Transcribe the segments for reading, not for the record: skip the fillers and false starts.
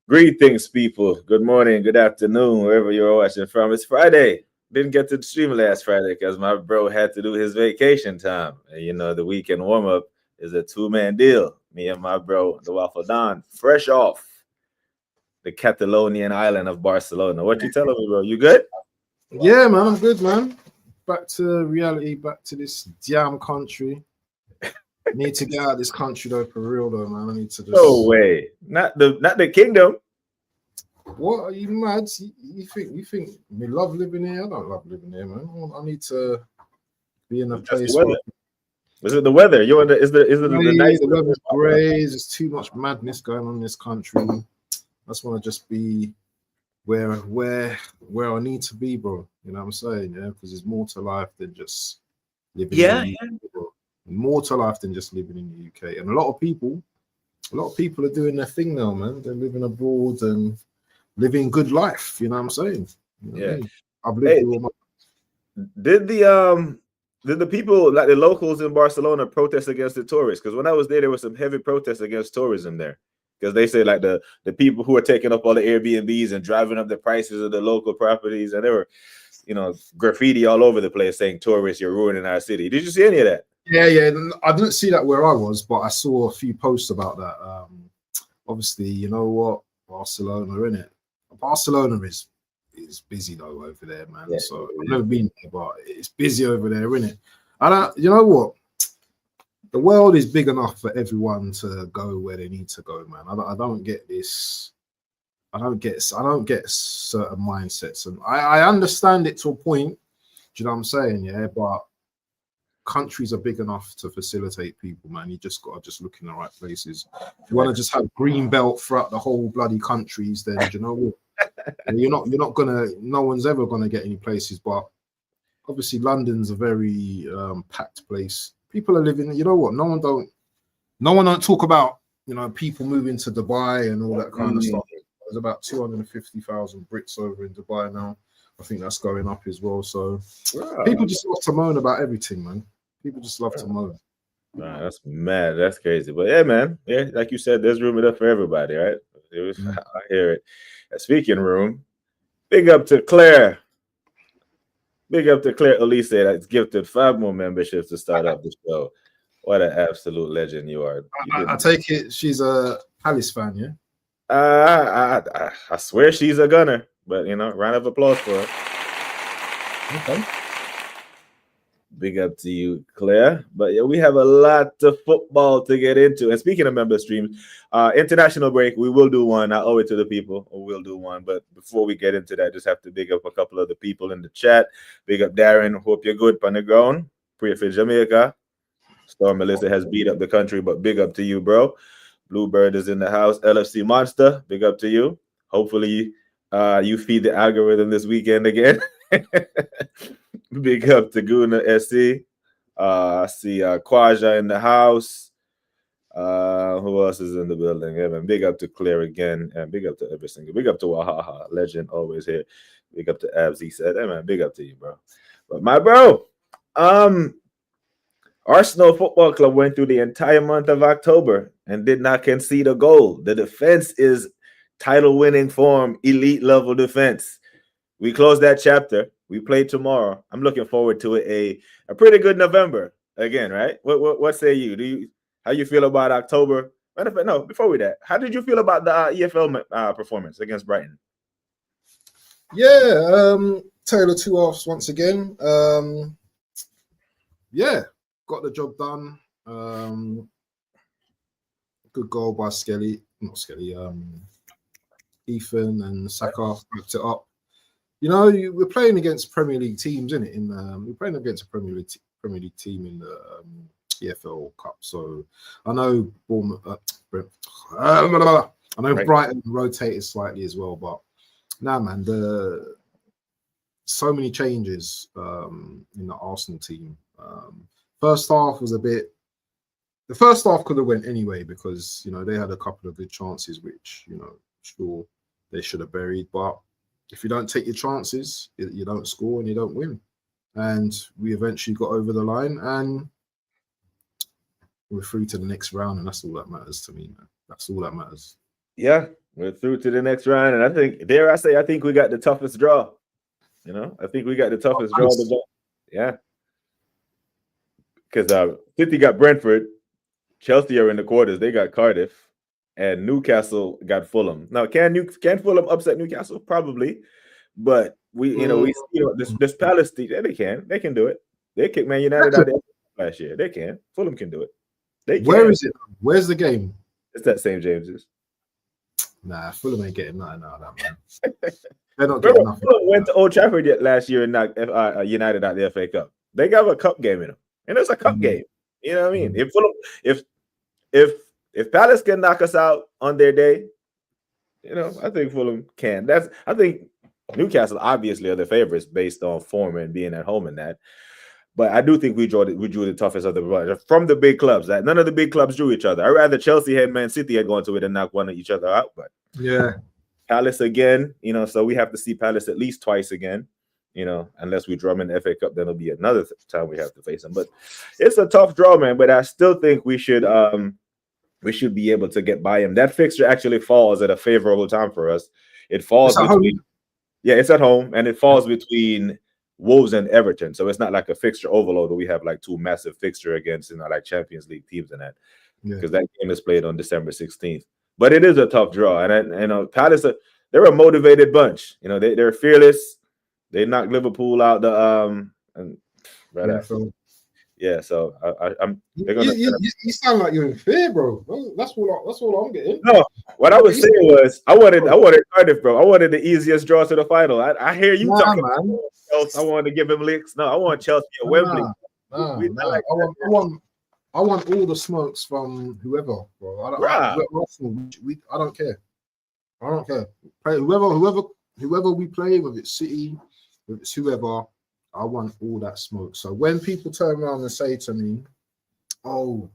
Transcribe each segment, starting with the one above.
Greetings, people. Good morning, good afternoon, wherever you're watching from. It's Friday. Didn't get to the stream last Friday because my bro had to do his vacation time. And the weekend warm up is a two-man deal. Me and my bro, the Waffle Don, fresh off the Catalonian island of Barcelona. What you telling me, bro? You good? Yeah, man, I'm good, man. Back to reality, back to this damn country. Need to get out of this country though, for real though, man. I need to just. No way. Not the kingdom. What are you mad? You think me love living here? I don't love living here, man. I need to be in a place where. Is it the weather? You want is it the nice? The weather's grey. There's too much madness going on in this country. I just want to just be where I need to be, bro. You know what I'm saying? Yeah, because there's more to life than just living. Yeah. More to life than just living in the UK. And a lot of people are doing their thing now, man. They're living abroad and living good life. You know what I'm saying? Yeah. I've lived all my. Did the people, like the locals in Barcelona, protest against the tourists? Because when I was there was some heavy protests against tourism there. Because they say like the people who are taking up all the Airbnbs and driving up the prices of the local properties, and there were, graffiti all over the place saying, "Tourists, you're ruining our city." Did you see any of that? Yeah. I didn't see that where I was, but I saw a few posts about that. Obviously, you know what, Barcelona, innit? Barcelona is busy though over there, man. Yeah, so I've never been there, but it's busy over there, innit? And you know what? The world is big enough for everyone to go where they need to go, man. I don't get this. I don't get certain mindsets, and I understand it to a point. Do you know what I'm saying? Yeah, but countries are big enough to facilitate people, man. You just gotta look in the right places. If you want to just have green belt throughout the whole bloody countries, then do you know what? You're not gonna. No one's ever gonna get any places. But obviously, London's a very packed place. People are living. You know what? No one don't talk about people moving to Dubai and all that kind of stuff. There's about 250,000 Brits over in Dubai now. I think that's going up as well. So people just love to moan about everything, man. People just love to moan. Nah, that's mad. That's crazy. But yeah, man. Yeah, like you said, there's room enough for everybody, right? I hear it. Speaking room, big up to Claire. Big up to Claire Elise that's gifted 5 more memberships to start up the show. What an absolute legend you are. I take it she's a Palace fan, yeah? I swear she's a gunner, but round of applause for her. Okay. Big up to you, Claire. But yeah, we have a lot of football to get into. And speaking of member streams, international break, we will do one. I owe it to the people, or we'll do one. But before we get into that, just have to big up a couple of the people in the chat. Big up Darren. Hope you're good on the ground. Pray for Jamaica. Storm Melissa has beat up the country, but big up to you, bro. Bluebird is in the house. LFC Monster, big up to you. Hopefully, you feed the algorithm this weekend again. Big up to Guna SC. I see Kwaja in the house. Who else is in the building? Yeah, man. Big up to Claire again, and big up to every single. Big up to Wahaha, legend, always here. Big up to Abs. He said, "Hey man, big up to you, bro." But my bro, Arsenal Football Club went through the entire month of October and did not concede a goal. The defense is title-winning form, elite-level defense. We closed that chapter. We play tomorrow. I'm looking forward to it. A pretty good November again, right? What say you? How you feel about October? No, before we that, how did you feel about the EFL performance against Brighton? Yeah, Taylor 2 halves once again. Yeah, got the job done. Good goal by Ethan and Saka wrapped it up. We're playing against Premier League teams, isn't it? We're playing against a Premier League team in the EFL Cup. So I know Brighton rotated slightly as well, but man, so many changes in the Arsenal team. First half was the first half could have went anyway because they had a couple of good chances which sure they should have buried, but if you don't take your chances, you don't score and you don't win. And we eventually got over the line and we're through to the next round, and that's all that matters to me, man. That's all that matters. Yeah, we're through to the next round, and I think, dare I say, I think we got the toughest draw. I think we got the toughest draw. Yeah, because City got Brentford, Chelsea are in the quarters. They got Cardiff, and Newcastle got Fulham. Now, can Fulham upset Newcastle? Probably, but we see this Palace team. Yeah, they can do it. They kicked Man United out there last year. They can. Fulham can do it. They can. Where is it? Where's the game? It's at St. James's. Nah, Fulham ain't getting nothing out of that, man. They're not getting nothing. Fulham went to Old Trafford last year and knocked United out the FA Cup. They got a cup game in them, and it's a cup game. You know what I mean? If Fulham, if Palace can knock us out on their day, I think Fulham can. I think Newcastle obviously are the favorites based on form and being at home in that. But I do think we drew the toughest of the bunch from the big clubs. That none of the big clubs drew each other. I'd rather Chelsea had Man City had gone to it and knock one of each other out. But yeah, Palace again, so we have to see Palace at least twice again. Unless we draw them in the FA Cup, then it'll be another time we have to face them. But it's a tough draw, man. But I still think we should be able to get by him. That fixture actually falls at a favorable time for us. It falls between, it's at home, and it falls between Wolves and Everton. So it's not like a fixture overload where we have like two massive fixture against like Champions League teams and that. Because that game is played on December 16th. But it is a tough draw. And Palace, they're a motivated bunch. They're fearless. They knocked Liverpool out so I'm. They're gonna. You sound like you're in fear, bro. That's all I'm getting. No, what I was saying was I wanted Cardiff, bro. I wanted the easiest draw to the final. I hear you talking. Man. I wanted to give him licks. No, I want Chelsea at Wembley. I want all the smokes from whoever, bro. I don't care. I don't care. Whoever we play, whether it's City, whether it's whoever, I want all that smoke. So when people turn around and say to me, "Oh,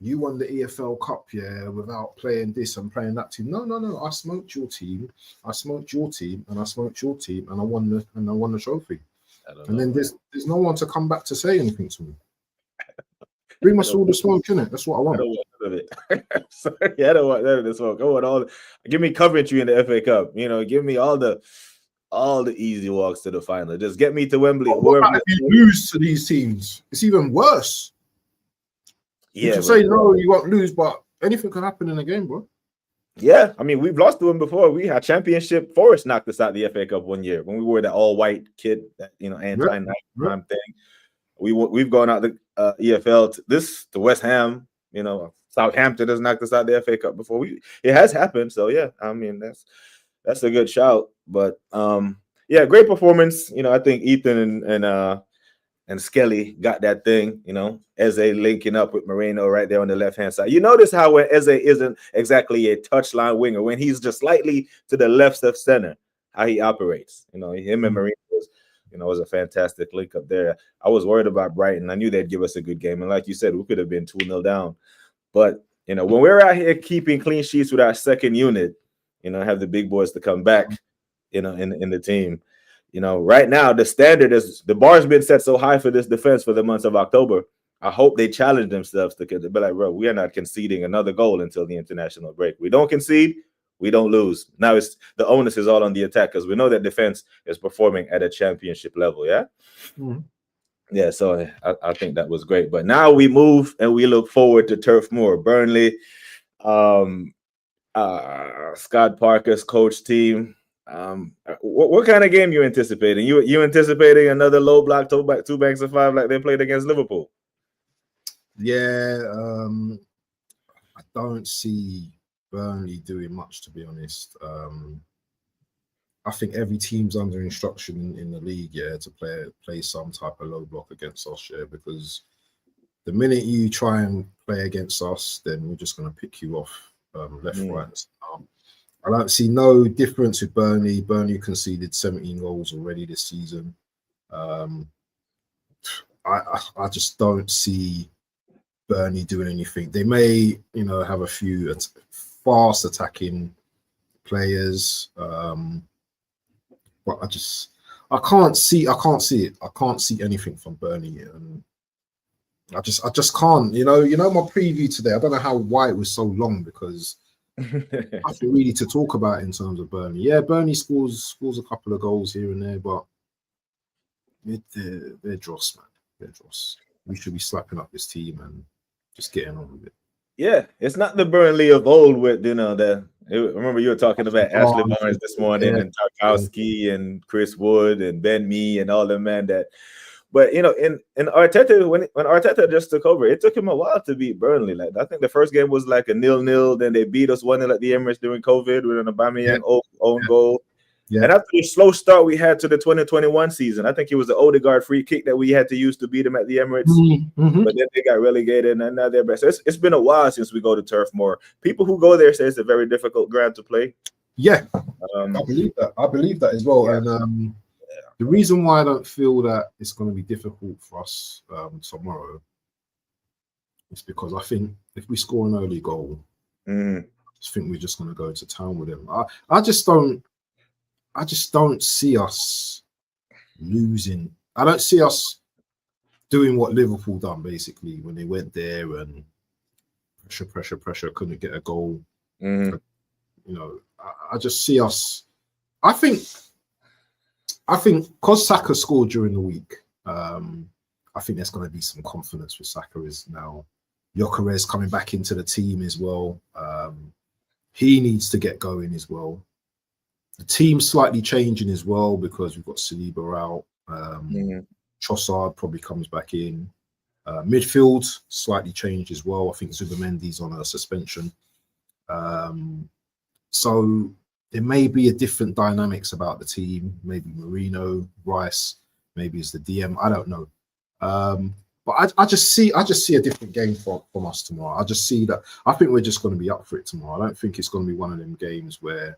you won the EFL Cup, without playing this and playing that team," no. I smoked your team. I smoked your team, and I smoked your team, and I won the trophy. And then there's no one to come back to say anything to me. Bring us all the smoke, innit? That's what I want. I don't want none of it. Sorry, I don't want none of the smoke. I want give me Coventry in the FA Cup. Give me all the easy walks to the final. Just get me to Wembley. What about if you lose to these teams? It's even worse. Yeah, you can say no, you won't lose, but anything can happen in a game, bro. Yeah, I mean, we've lost to them before. We had Championship. Forest knocked us out the FA Cup one year when we were the all-white kid, anti-nighttime thing. We've gone out the EFL to West Ham. Southampton has knocked us out the FA Cup before. It has happened. So yeah, I mean that's a good shout. But great performance. I think Ethan and Skelly got that thing. Eze linking up with Moreno right there on the left-hand side. You notice how when Eze isn't exactly a touchline winger, when he's just slightly to the left of center, how he operates. Him and Moreno was a fantastic link up there. I was worried about Brighton. I knew they'd give us a good game. And like you said, we could have been 2-0 down. But, when we're out here keeping clean sheets with our second unit, have the big boys to come back, in the team. Right now, the bar's been set so high for this defense for the months of October. I hope they challenge themselves to be like, bro, we are not conceding another goal until the international break. We don't concede, we don't lose. Now the onus is all on the attack because we know that defense is performing at a championship level. Yeah. Mm-hmm. Yeah. So I think that was great. But now we move and we look forward to Turf Moor, Burnley, Scott Parker's coach team. What kind of game you anticipating? You anticipating another low block, two banks of five like they played against Liverpool? Yeah. I don't see Burnley doing much, to be honest. I think every team's under instruction in the league, to play some type of low block against us, because the minute you try and play against us, then we're just going to pick you off left, right. I don't see no difference with Burnley. Burnley conceded 17 goals already this season. I just don't see Burnley doing anything. They may, have a few fast attacking players, but I can't see it. I can't see anything from Burnley, and I just can't. My preview today, I don't know why it was so long because Nothing really to talk about in terms of Burnley. Yeah, Burnley scores a couple of goals here and there, but they're dross, man. They're dross. We should be slapping up this team and just getting on with it. Yeah, it's not the Burnley of old with remember you were talking about Ashley Barnes this morning and Tarkowski and Chris Wood and Ben Mee and all them man that. But in Arteta, when Arteta just took over, it took him a while to beat Burnley. Like I think the first game was like a 0-0. Then they beat us 1-0 at the Emirates during COVID with an Aubameyang own goal. Yeah. And after the slow start we had to the 2021 season, I think it was the Odegaard free kick that we had to use to beat them at the Emirates. Mm-hmm. But then they got relegated, and now they're back. So it's been a while since we go to Turf Moor. People who go there say it's a very difficult ground to play. Yeah, I believe that. I believe that as well. Yeah. And the reason why I don't feel that it's going to be difficult for us tomorrow is because I think if we score an early goal, I just think we're just going to go to town with them. I just don't see us losing. I don't see us doing what Liverpool done basically when they went there and pressure, couldn't get a goal. You know, I just see us. I think because Saka scored during the week, I think there's going to be some confidence with Saka is now. Gyökeres coming back into the team as well. He needs to get going as well. The team's slightly changing as well because we've got Saliba out. Trossard probably comes back in. Midfield slightly changed as well. I think Zubamendi's on a suspension. So there may be a different dynamics about the team. Maybe Marino, Rice, maybe it's the DM. I don't know. But I just see a different game from us tomorrow. I just see that. I think we're just going to be up for it tomorrow. I don't think it's going to be one of them games where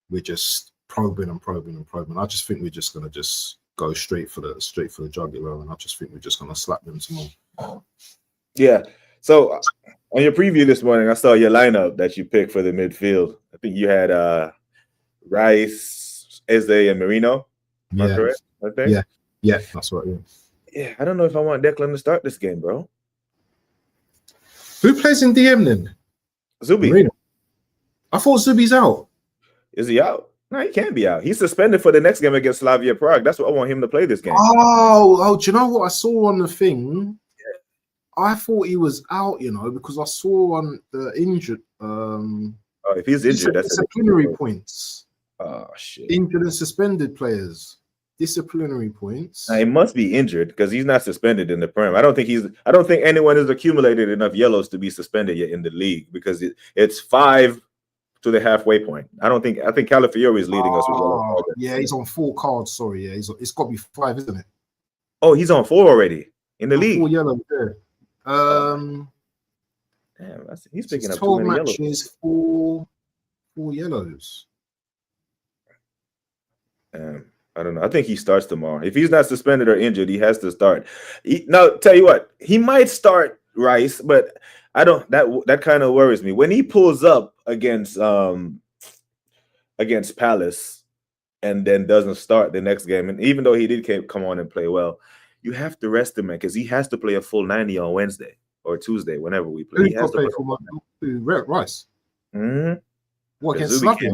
we're just probing. I just think we're just going to just go straight for the jugular, and I just think we're just going to slap them tomorrow. Yeah. So on your preview this morning, I saw your lineup that you picked for the midfield. I think you had Rice, Eze, and Marino. Am I correct? I think. Yeah, that's right. Yeah, I don't know if I want Declan to start this game, bro. Who plays in DM then? Zubi. Marino. I thought Zubi's out. Is he out? No, he can't be out. He's suspended for the next game against Slavia Prague. That's what I want him to play this game. Oh, do you know what I saw on the thing? Yeah. I thought he was out, because I saw on the injured. If he's injured, that's disciplinary points. Oh shit! Injured and suspended players. Disciplinary points. Now, he must be injured because he's not suspended in the Prem. I don't think anyone has accumulated enough yellows to be suspended yet in the league because it's 5 to the halfway point. I think Calafiori is leading us with yellow cards. Yeah, he's on 4 cards. Sorry, yeah, it's got to be 5, isn't it? Oh, he's on 4 already in the league. 4 yellows there. Damn, he's picking up 12 too many matches, yellows. 4 yellows. I don't know. I think he starts tomorrow. If he's not suspended or injured, he has to start. Now, tell you what, he might start Rice, but I don't. That kind of worries me when he pulls up against Palace and then doesn't start the next game. And even though he did come on and play well, you have to rest him, man, because he has to play a full 90 on Wednesday or Tuesday, whenever we play. He has to play for Rice. What against Slavia?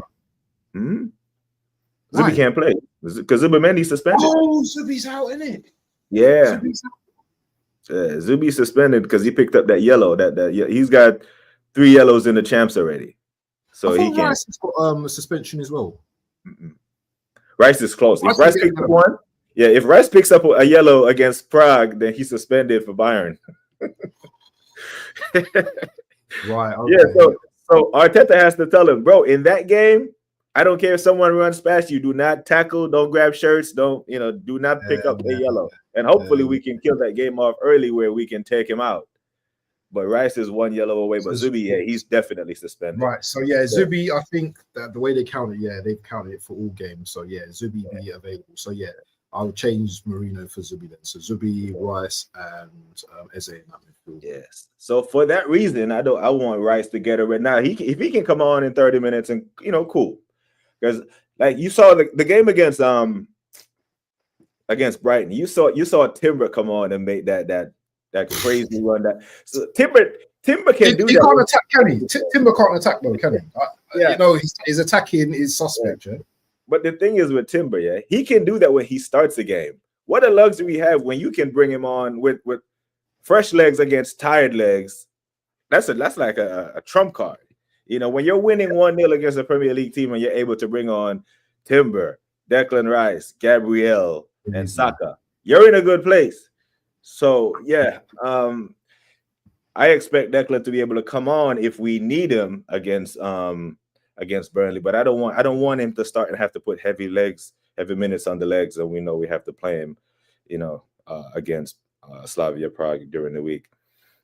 Zubi can't play because Zubamendi's suspended. Oh, Zubi's out, isn't it? Yeah. Zubi's suspended because he picked up that yellow. That he's got 3 yellows in the champs already, so he can't. Rice has got a suspension as well. Rice is close. If Rice picks up one, if Rice picks up a yellow against Prague, then he's suspended for Bayern. Right. Okay. Yeah. So Arteta has to tell him, bro, in that game, I don't care if someone runs past you. Do not tackle. Don't grab shirts. Do not pick up a yellow. And hopefully we can kill that game off early where we can take him out. But Rice is 1 yellow away. But Zubi, he's definitely suspended. Right. So Zubi, I think that the way they count it, they've counted it for all games. So Zubi be available. So I'll change Marino for Zubi then. So Zubi, Rice, and Eze in that midfield. Yes. So for that reason, I want Rice to get it right now. If he can come on in 30 minutes and cool. Because like you saw the game against Brighton, you saw Timber come on and make that crazy run. So Timber Timber can do He that. can't attack, can he? Timber can't attack though, can he? Yeah. You know, his attacking is suspect. Yeah. But the thing is with Timber, yeah, he can do that when he starts a game. What a luxury we have when you can bring him on with fresh legs against tired legs. That's like a trump card. You know, when you're winning 1-0 against a Premier League team and you're able to bring on Timber, Declan Rice, Gabriel, and Saka, you're in a good place. So yeah, I expect Declan to be able to come on if we need him against Burnley, but I don't want him to start and have to put heavy minutes on the legs, and we know we have to play him, you know, against Slavia Prague during the week,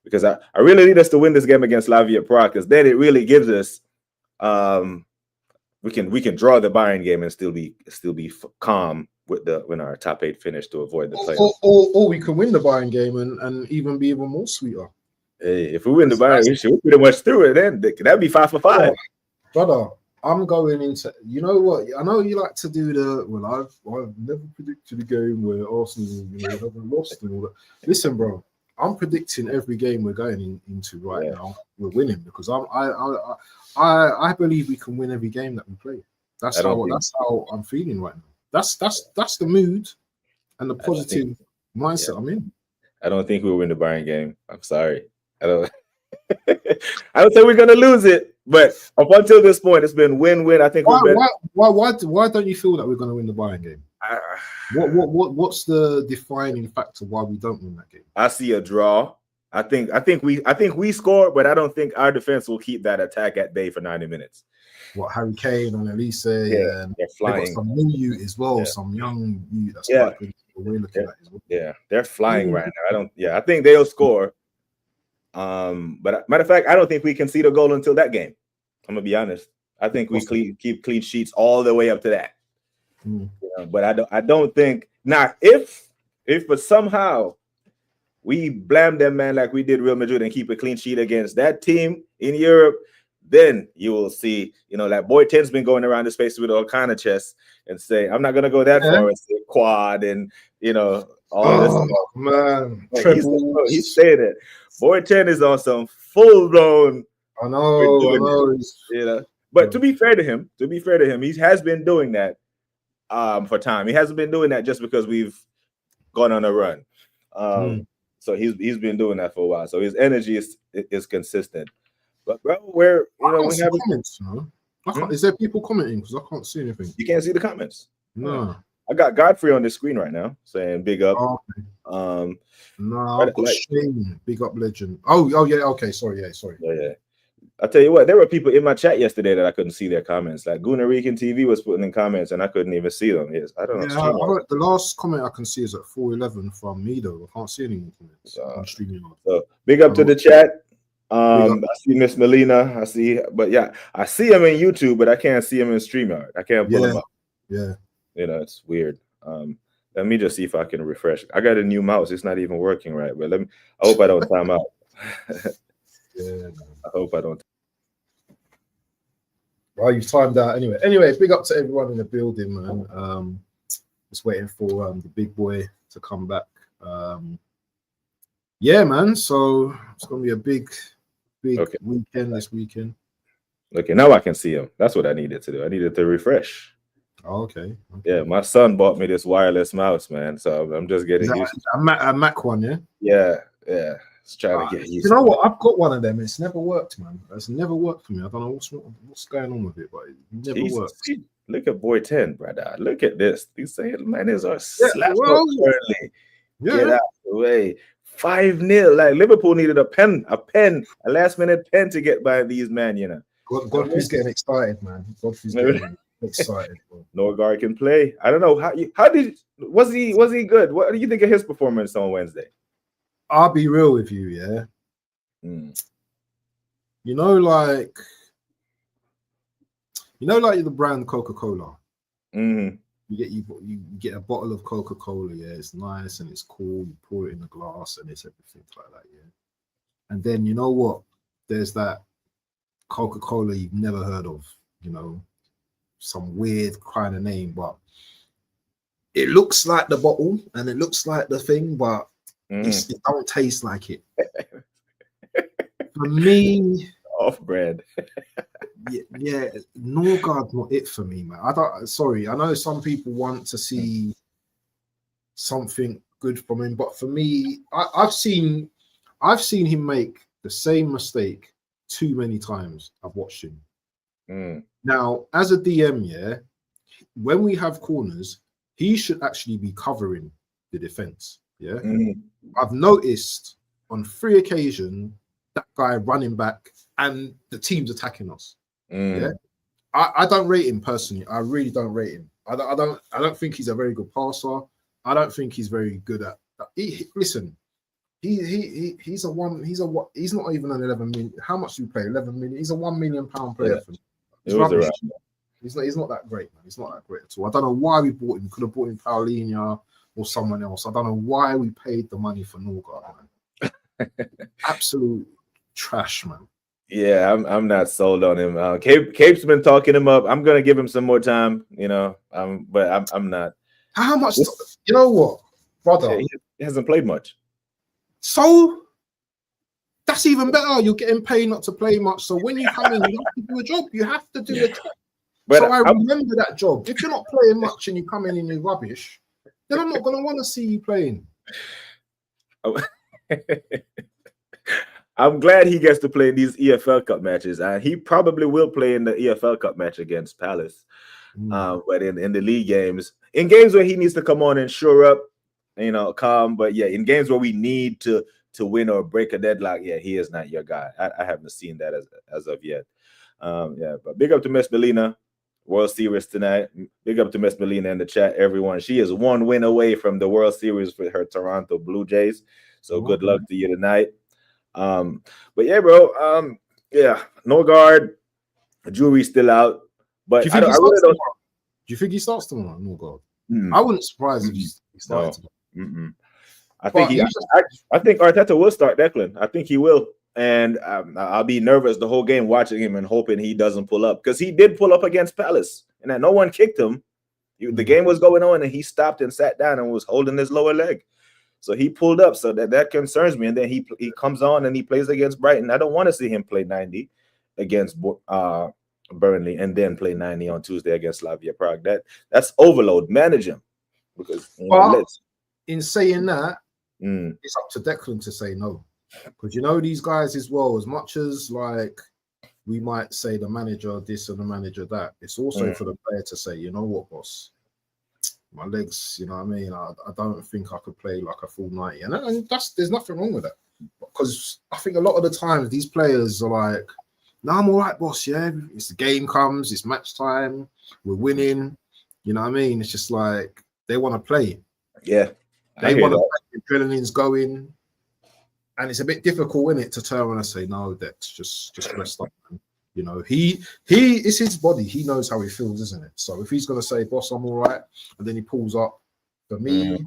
because I really need us to win this game against Slavia Prague, because then it really gives us we can draw the Bayern game and still be calm when our top 8 finish to avoid the playoffs. Or we can win the Bayern game and even be even more sweeter. Hey, if we win the Bayern, we're pretty much through it. Then that'd be 5 for 5. Brother, I'm going into. You know what? I know you like to do the. Well, I've never predicted a game where Arsenal haven't lost and all that. Listen, bro, I'm predicting every game we're going into right now. We're winning, because I believe we can win every game that we play. That's how I'm feeling right now. That's the mood and the positive mindset I'm in. I don't think we'll win the Bayern game. I'm sorry. I don't say we're gonna lose it, but up until this point, it's been win-win. I think why don't you feel that we're gonna win the Bayern game? What's the defining factor why we don't win that game? I see a draw. I think we score, but I don't think our defense will keep that attack at bay for 90 minutes. What, Harry Kane and Elise, and they're flying. Got some new youth as well, some young youth that's quite good. We're looking at as well. Yeah, they're flying right now. I think they'll score. But matter of fact, I don't think we can see the goal until that game. I'm gonna be honest. I think we keep clean sheets all the way up to that. You know, but I don't think now if somehow we blam them, man, like we did Real Madrid, and keep a clean sheet against that team in Europe, then you will see, you know, that boy 10's been going around the space with all kind of chess and say, I'm not gonna go that far and say quad and, you know, all this stuff. Man, he's saying it. Boy 10 is on some full blown. I know. You know, but to be fair to him, he has been doing that for time. He hasn't been doing that just because we've gone on a run. So he's been doing that for a while. So his energy is consistent. But bro, we have comments. Is there people commenting? Because I can't see anything. You can't see the comments. No. I got Godfrey on the screen right now saying big up. Okay. No, I've got Shane, big up legend. Oh yeah, okay, sorry. Yeah. I'll tell you what, there were people in my chat yesterday that I couldn't see their comments. Like Gunarican TV was putting in comments and I couldn't even see them. Yes, I don't know. The last comment I can see is at 411 from me though. I can't see any more comments on StreamYard. So big up to the chat. I see Miss Melina. I see him in YouTube, but I can't see him in StreamYard. I can't pull him up. Yeah. You know, it's weird. Let me just see if I can refresh. I got a new mouse. It's not even working right, but I hope I don't time out. I hope I don't. Well, you've timed out anyway. Anyway, big up to everyone in the building, man. Just waiting for the big boy to come back. Yeah, man. So it's gonna be a big weekend this weekend. Okay, now I can see him. That's what I needed to do. I needed to refresh. Oh, okay. Yeah, my son bought me this wireless mouse, man. So I'm just getting used to a Mac one, yeah? Yeah. Just trying to get used to it. You know what? I've got one of them. It's never worked, man. It's never worked for me. I don't know what's going on with it, but it never works. Look at boy 10, brother. Look at this. These man is our slap currently. Get out the way. 5-0. Like Liverpool needed a last minute pen to get by these men, you know. Godfrey's getting excited, man. Godfrey's getting excited. Norgard can play. I don't know was he good? What do you think of his performance on Wednesday? I'll be real with you, yeah. You know, like the brand Coca-Cola. Mm-hmm. You get a bottle of Coca-Cola, yeah, it's nice and it's cool. You pour it in a glass and it's everything like that, yeah. And then you know what? There's that Coca-Cola you've never heard of, you know, some weird kind of name, but it looks like the bottle and it looks like the thing, but it don't taste like it. For me, Off brand. yeah, Norgard's not it for me, man. I don't. Sorry, I know some people want to see something good from him, but for me, I've seen him make the same mistake too many times. I've watched him. Now, as a DM, yeah, when we have corners, he should actually be covering the defense. Yeah, I've noticed on 3 occasions that guy running back and the team's attacking us. Yeah, I don't rate him personally. I really don't rate him. I don't think he's a very good passer. I don't think he's very good at. Listen, he's not even an 11 million. How much do you pay? 11 million. He's a £1 million player. Yeah. For me. It was around. He's not that great, man. He's not that great at all. I don't know why we bought him. We could have bought him Paulinho or someone else. I don't know why we paid the money for Norgard, man. Absolute trash, man. Yeah, I'm not sold on him. Cape's been talking him up. I'm gonna give him some more time, but I'm not. How much? You know what, brother? Yeah, he hasn't played much. So that's even better. You're getting paid not to play much. So when you come in, you have to do a job. You have to do a job. But so I remember that job. If you're not playing much and you come in and you're rubbish, then I'm not gonna want to see you playing. I'm glad he gets to play in these EFL Cup matches. He probably will play in the EFL Cup match against Palace. But in the league games, in games where he needs to come on and shore up, calm. But yeah, in games where we need to win or break a deadlock, yeah, he is not your guy. I haven't seen that as of yet. But big up to Miss Melina, World Series tonight. Big up to Miss Melina in the chat, everyone. She is 1 win away from the World Series for her Toronto Blue Jays. So good luck to you tonight. But yeah, bro. Norgard, jury's still out. But do you think he starts tomorrow? Norgard. I wouldn't surprise if he started. No. I think Arteta will start Declan. I think he will. And I'll be nervous the whole game watching him and hoping he doesn't pull up, because he did pull up against Palace and that no one kicked him. The game was going on and he stopped and sat down and was holding his lower leg. So he pulled up, so that concerns me. And then he comes on and he plays against Brighton. I don't want to see him play 90 against Burnley and then play 90 on Tuesday against Slavia Prague. That's overload. Manage him, because in saying that, it's up to Declan to say no, because these guys as well. As much as like we might say the manager this and the manager that, it's also for the player to say, you know what, boss. My legs, you know what I mean? I don't think I could play like a full 90. And there's nothing wrong with that. Because I think a lot of the times these players are like, no, I'm all right, boss, yeah. It's the game comes, it's match time, we're winning. You know what I mean? It's just like they want to play. Yeah. They want to play, the adrenaline's going. And it's a bit difficult, isn't it, to turn around and say, no, Dex, just rest up, man. He it's his body. He knows how he feels, isn't it? So if he's gonna say, "Boss, I'm all right," and then he pulls up, for me,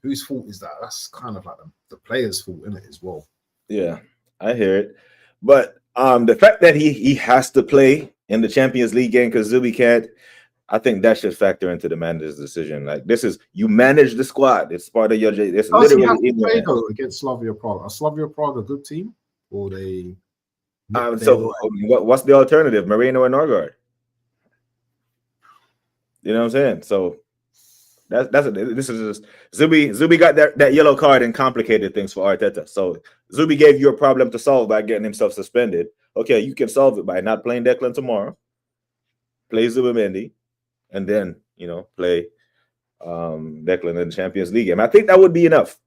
whose fault is that? That's kind of like the player's fault, isn't it, as well? Yeah, I hear it. But the fact that he has to play in the Champions League game because Zubi can't, I think that should factor into the manager's decision. Like, you manage the squad. It's part of your. It's literally against Slavia Prague. Are Slavia Prague a good team, or they? So what's the alternative? Moreno and Norgard. You know what I'm saying? So this is just Zubi got that yellow card and complicated things for Arteta. So Zubi gave you a problem to solve by getting himself suspended. Okay, you can solve it by not playing Declan tomorrow. Play Zubimendi, and then play Declan in the Champions League game. I think that would be enough.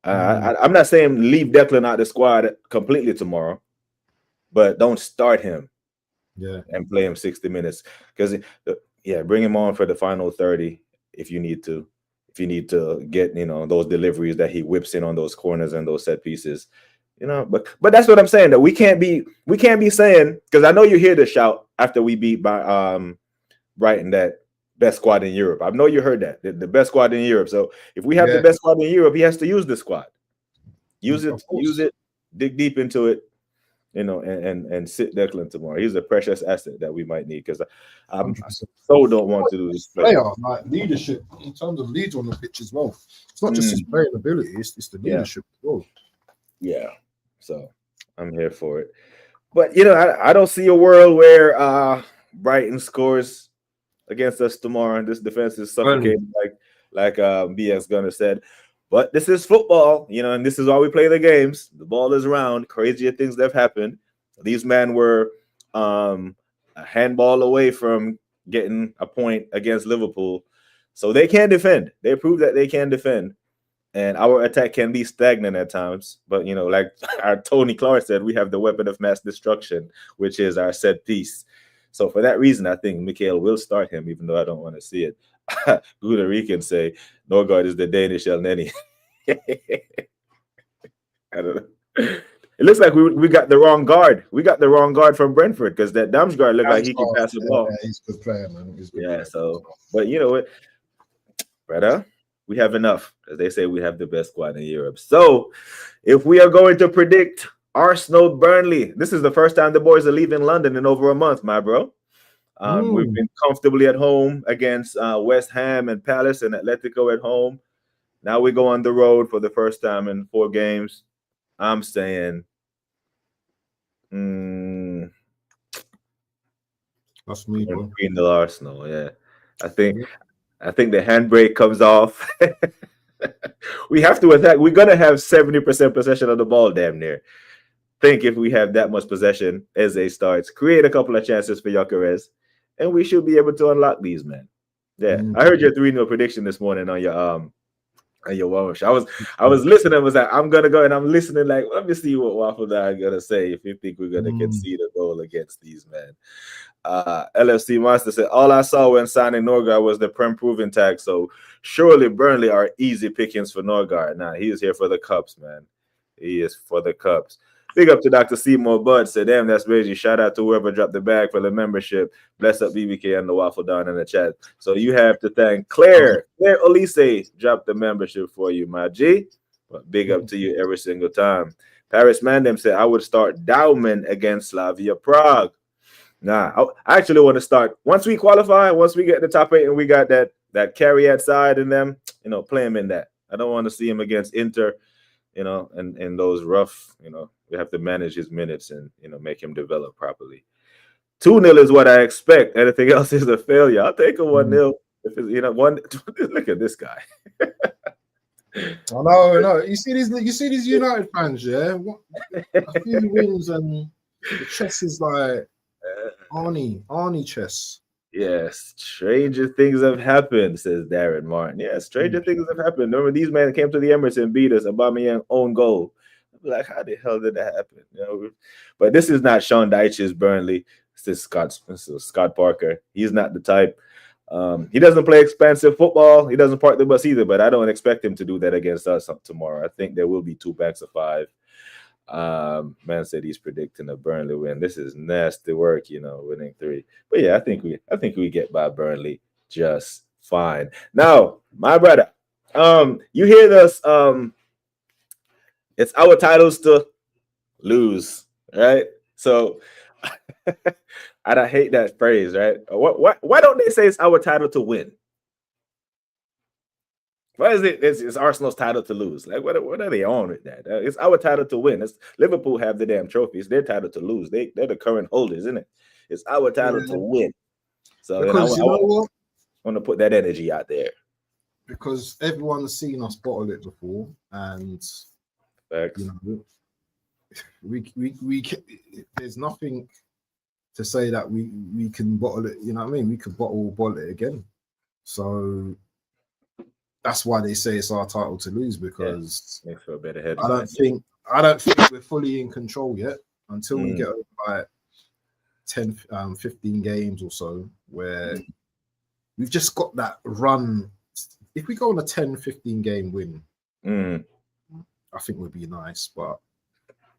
I'm not saying leave Declan out of the squad completely tomorrow, but don't start him and play him 60 minutes. Because, bring him on for the final 30 if you need to. If you need to get, those deliveries that he whips in on those corners and those set pieces. But that's what I'm saying, that we can't be saying, because I know you hear the shout after we beat by Brighton that best squad in Europe. I know you heard that. The best squad in Europe. So if we have the best squad in Europe, he has to use the squad. Use it, dig deep into it, and sit Declan tomorrow. He's a precious asset that we might need, because I so don't want to lose player. Like leadership in terms of leads on the pitch as well. It's not just his playing ability, it's the leadership as well. Yeah. So I'm here for it. But I don't see a world where Brighton scores against us tomorrow, and this defense is Burnley. suffocating, like BX Gunner said. But this is football, and this is why we play the games. The ball is round. Crazier things that have happened. These men were a handball away from getting a point against Liverpool, so they can defend. They proved that they can defend, and our attack can be stagnant at times. But like our Tony Clark said, we have the weapon of mass destruction, which is our set piece. So for that reason, I think Mikael will start him, even though I don't want to see it. Puerto Rican say Norgard is the Danish El Neni. I don't know. It looks like we got the wrong guard. We got the wrong guard from Brentford, because that Damsgaard looked like he can pass the ball. Yeah, he's a good player, man. He's a good player. So, but you know what, brother, we have enough, as they say, we have the best squad in Europe. So if we are going to predict Arsenal Burnley, this is the first time the boys are leaving London in over a month, my bro. We've been comfortably at home against West Ham and Palace and Atletico at home. Now we go on the road for the first time in 4 games. I'm saying that's me, bro. Green the Arsenal, yeah. I think the handbrake comes off. We have to attack. We're gonna have 70% possession of the ball, damn near. Think if we have that much possession, Eze starts, create a couple of chances for Gyökeres, and we should be able to unlock these, man. Yeah, I heard your 3-0 prediction this morning on your Waffle. I was listening. I was like, I'm gonna go, and I'm listening. Like, let me see what Waffle Dog gonna say if you think we're gonna concede a goal against these men. LFC Monster said, all I saw when signing Norgard was the Prem Proven tag. So surely Burnley are easy pickings for Norgard. Nah, he is here for the cups, man. He is for the cups. Big up to Dr. Seymour Bud. Said, damn, that's crazy. Shout out to whoever dropped the bag for the membership. Bless up BBK and the Waffle Down in the chat. So you have to thank Claire Olise dropped the membership for you, my G. But big up to you every single time. Paris Mandem said, I would start Dowman against Slavia Prague. Nah, I actually want to start once we qualify, once we get the top 8 and we got that carry outside in them, play him in that. I don't want to see him against Inter, and those rough, we have to manage his minutes and, make him develop properly. 2-0 is what I expect. Anything else is a failure. I'll take a 1-0. If it's, one, look at this guy. I know. You see these United fans, yeah? A few wins and the chest is like Arnie chess. Yes, stranger things have happened, says Darren Martin. Yeah, stranger things have happened. Remember, these men came to the Emirates and beat us. Aubameyang own goal. I'm like, how the hell did that happen? But this is not Sean Dyche's Burnley. This is Scott Parker. He's not the type. He doesn't play expansive football. He doesn't park the bus either. But I don't expect him to do that against us tomorrow. I think there will be 2 backs of 5. Man said he's predicting a Burnley win. This is nasty work, winning 3. But yeah, I think we get by Burnley just fine. Now, my brother, you hear this? It's our titles to lose, right? So I hate that phrase, right? Why don't they say it's our title to win? Why is it? It's Arsenal's title to lose. Like, what are they on with that? It's our title to win. Liverpool have the damn trophy. It's their title to lose. They're the current holders, isn't it? It's our title to win. So because I want to put that energy out there. Because everyone's seen us bottle it before, and facts. We there's nothing to say that we can bottle it. You know what I mean? We could bottle it again. So that's why they say it's our title to lose, because makes for a better head. I don't think we're fully in control yet until we get over like 10, 15 games or so where we've just got that run. If we go on a 10, 15 game win, I think would be nice. But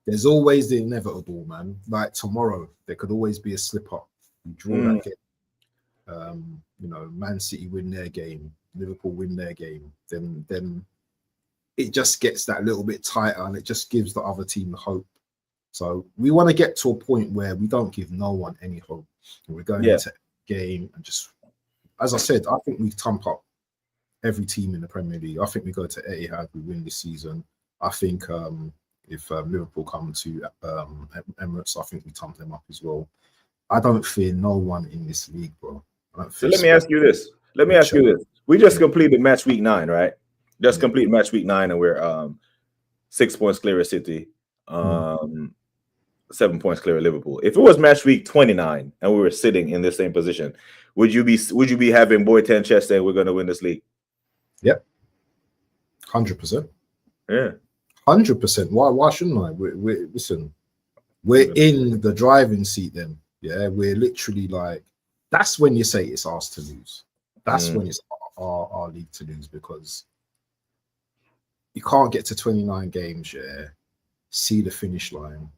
there's always the inevitable, man. Like tomorrow, there could always be a slip up. We draw that game. Man City win their game, Liverpool win their game, then it just gets that little bit tighter and it just gives the other team the hope. So we want to get to a point where we don't give no one any hope. And we're going into a game and just, as I said, I think we thump up every team in the Premier League. I think we go to Etihad, we win this season. I think If Liverpool come to Emirates, I think we thump them up as well. I don't fear no one in this league, bro. So let me ask you this. We just completed match week 9, right? Just completed match week 9, and we're 6 points clear of City, 7 points clear of Liverpool. If it was match week 29 and we were sitting in the same position, would you be having Boy 10 chest saying we're going to win this league? Yep, 100%. Yeah, 100%. Why shouldn't I? Listen, we're in the driving seat then. Yeah, we're literally like, that's when you say it's ours to lose. That's when it's our league to lose, because you can't get to 29 games, see the finish line,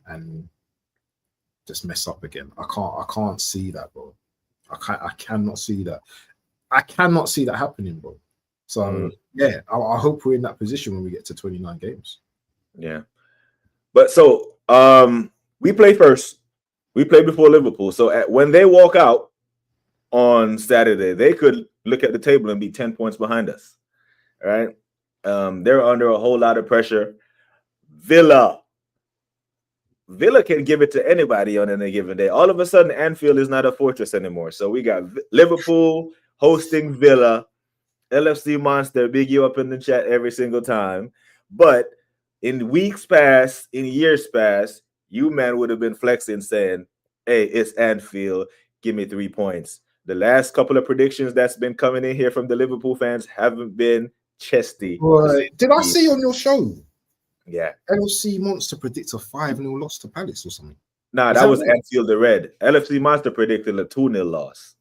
and just mess up again. I can't see that, bro. I cannot see that. I cannot see that happening, bro. So I hope we're in that position when we get to 29 games. Yeah, but so we play first. We play before Liverpool. So when they walk out on Saturday, they could look at the table and be 10 points behind us. Right? They're under a whole lot of pressure. Villa can give it to anybody on any given day. All of a sudden, Anfield is not a fortress anymore. So we got Liverpool hosting Villa. LFC Monster, big you up in the chat every single time. But in weeks past, in years past, you man would have been flexing saying, hey, it's Anfield, give me 3 points. The last couple of predictions that's been coming in here from the Liverpool fans haven't been chesty. Did I see on your show? Yeah. LFC Monster predicts a 5-0 loss to Palace or something. Nah, that was Anfield the Red. LFC Monster predicted a 2-0 loss.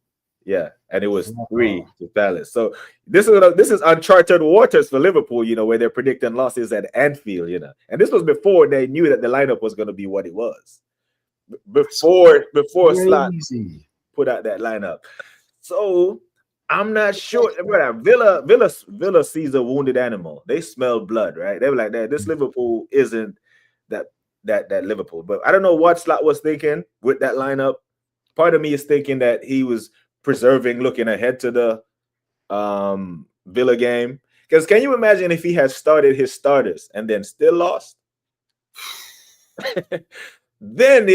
Yeah, and it was 3 to Palace. So this is uncharted waters for Liverpool, where they're predicting losses at Anfield, And this was before they knew that the lineup was going to be what it was. Before Slot put out that lineup. So I'm not sure. Villa sees a wounded animal. They smell blood, right? They were like, this Liverpool isn't that Liverpool. But I don't know what Slot was thinking with that lineup. Part of me is thinking that he was preserving, looking ahead to the Villa game. Because can you imagine if he had started his starters and then still lost? Then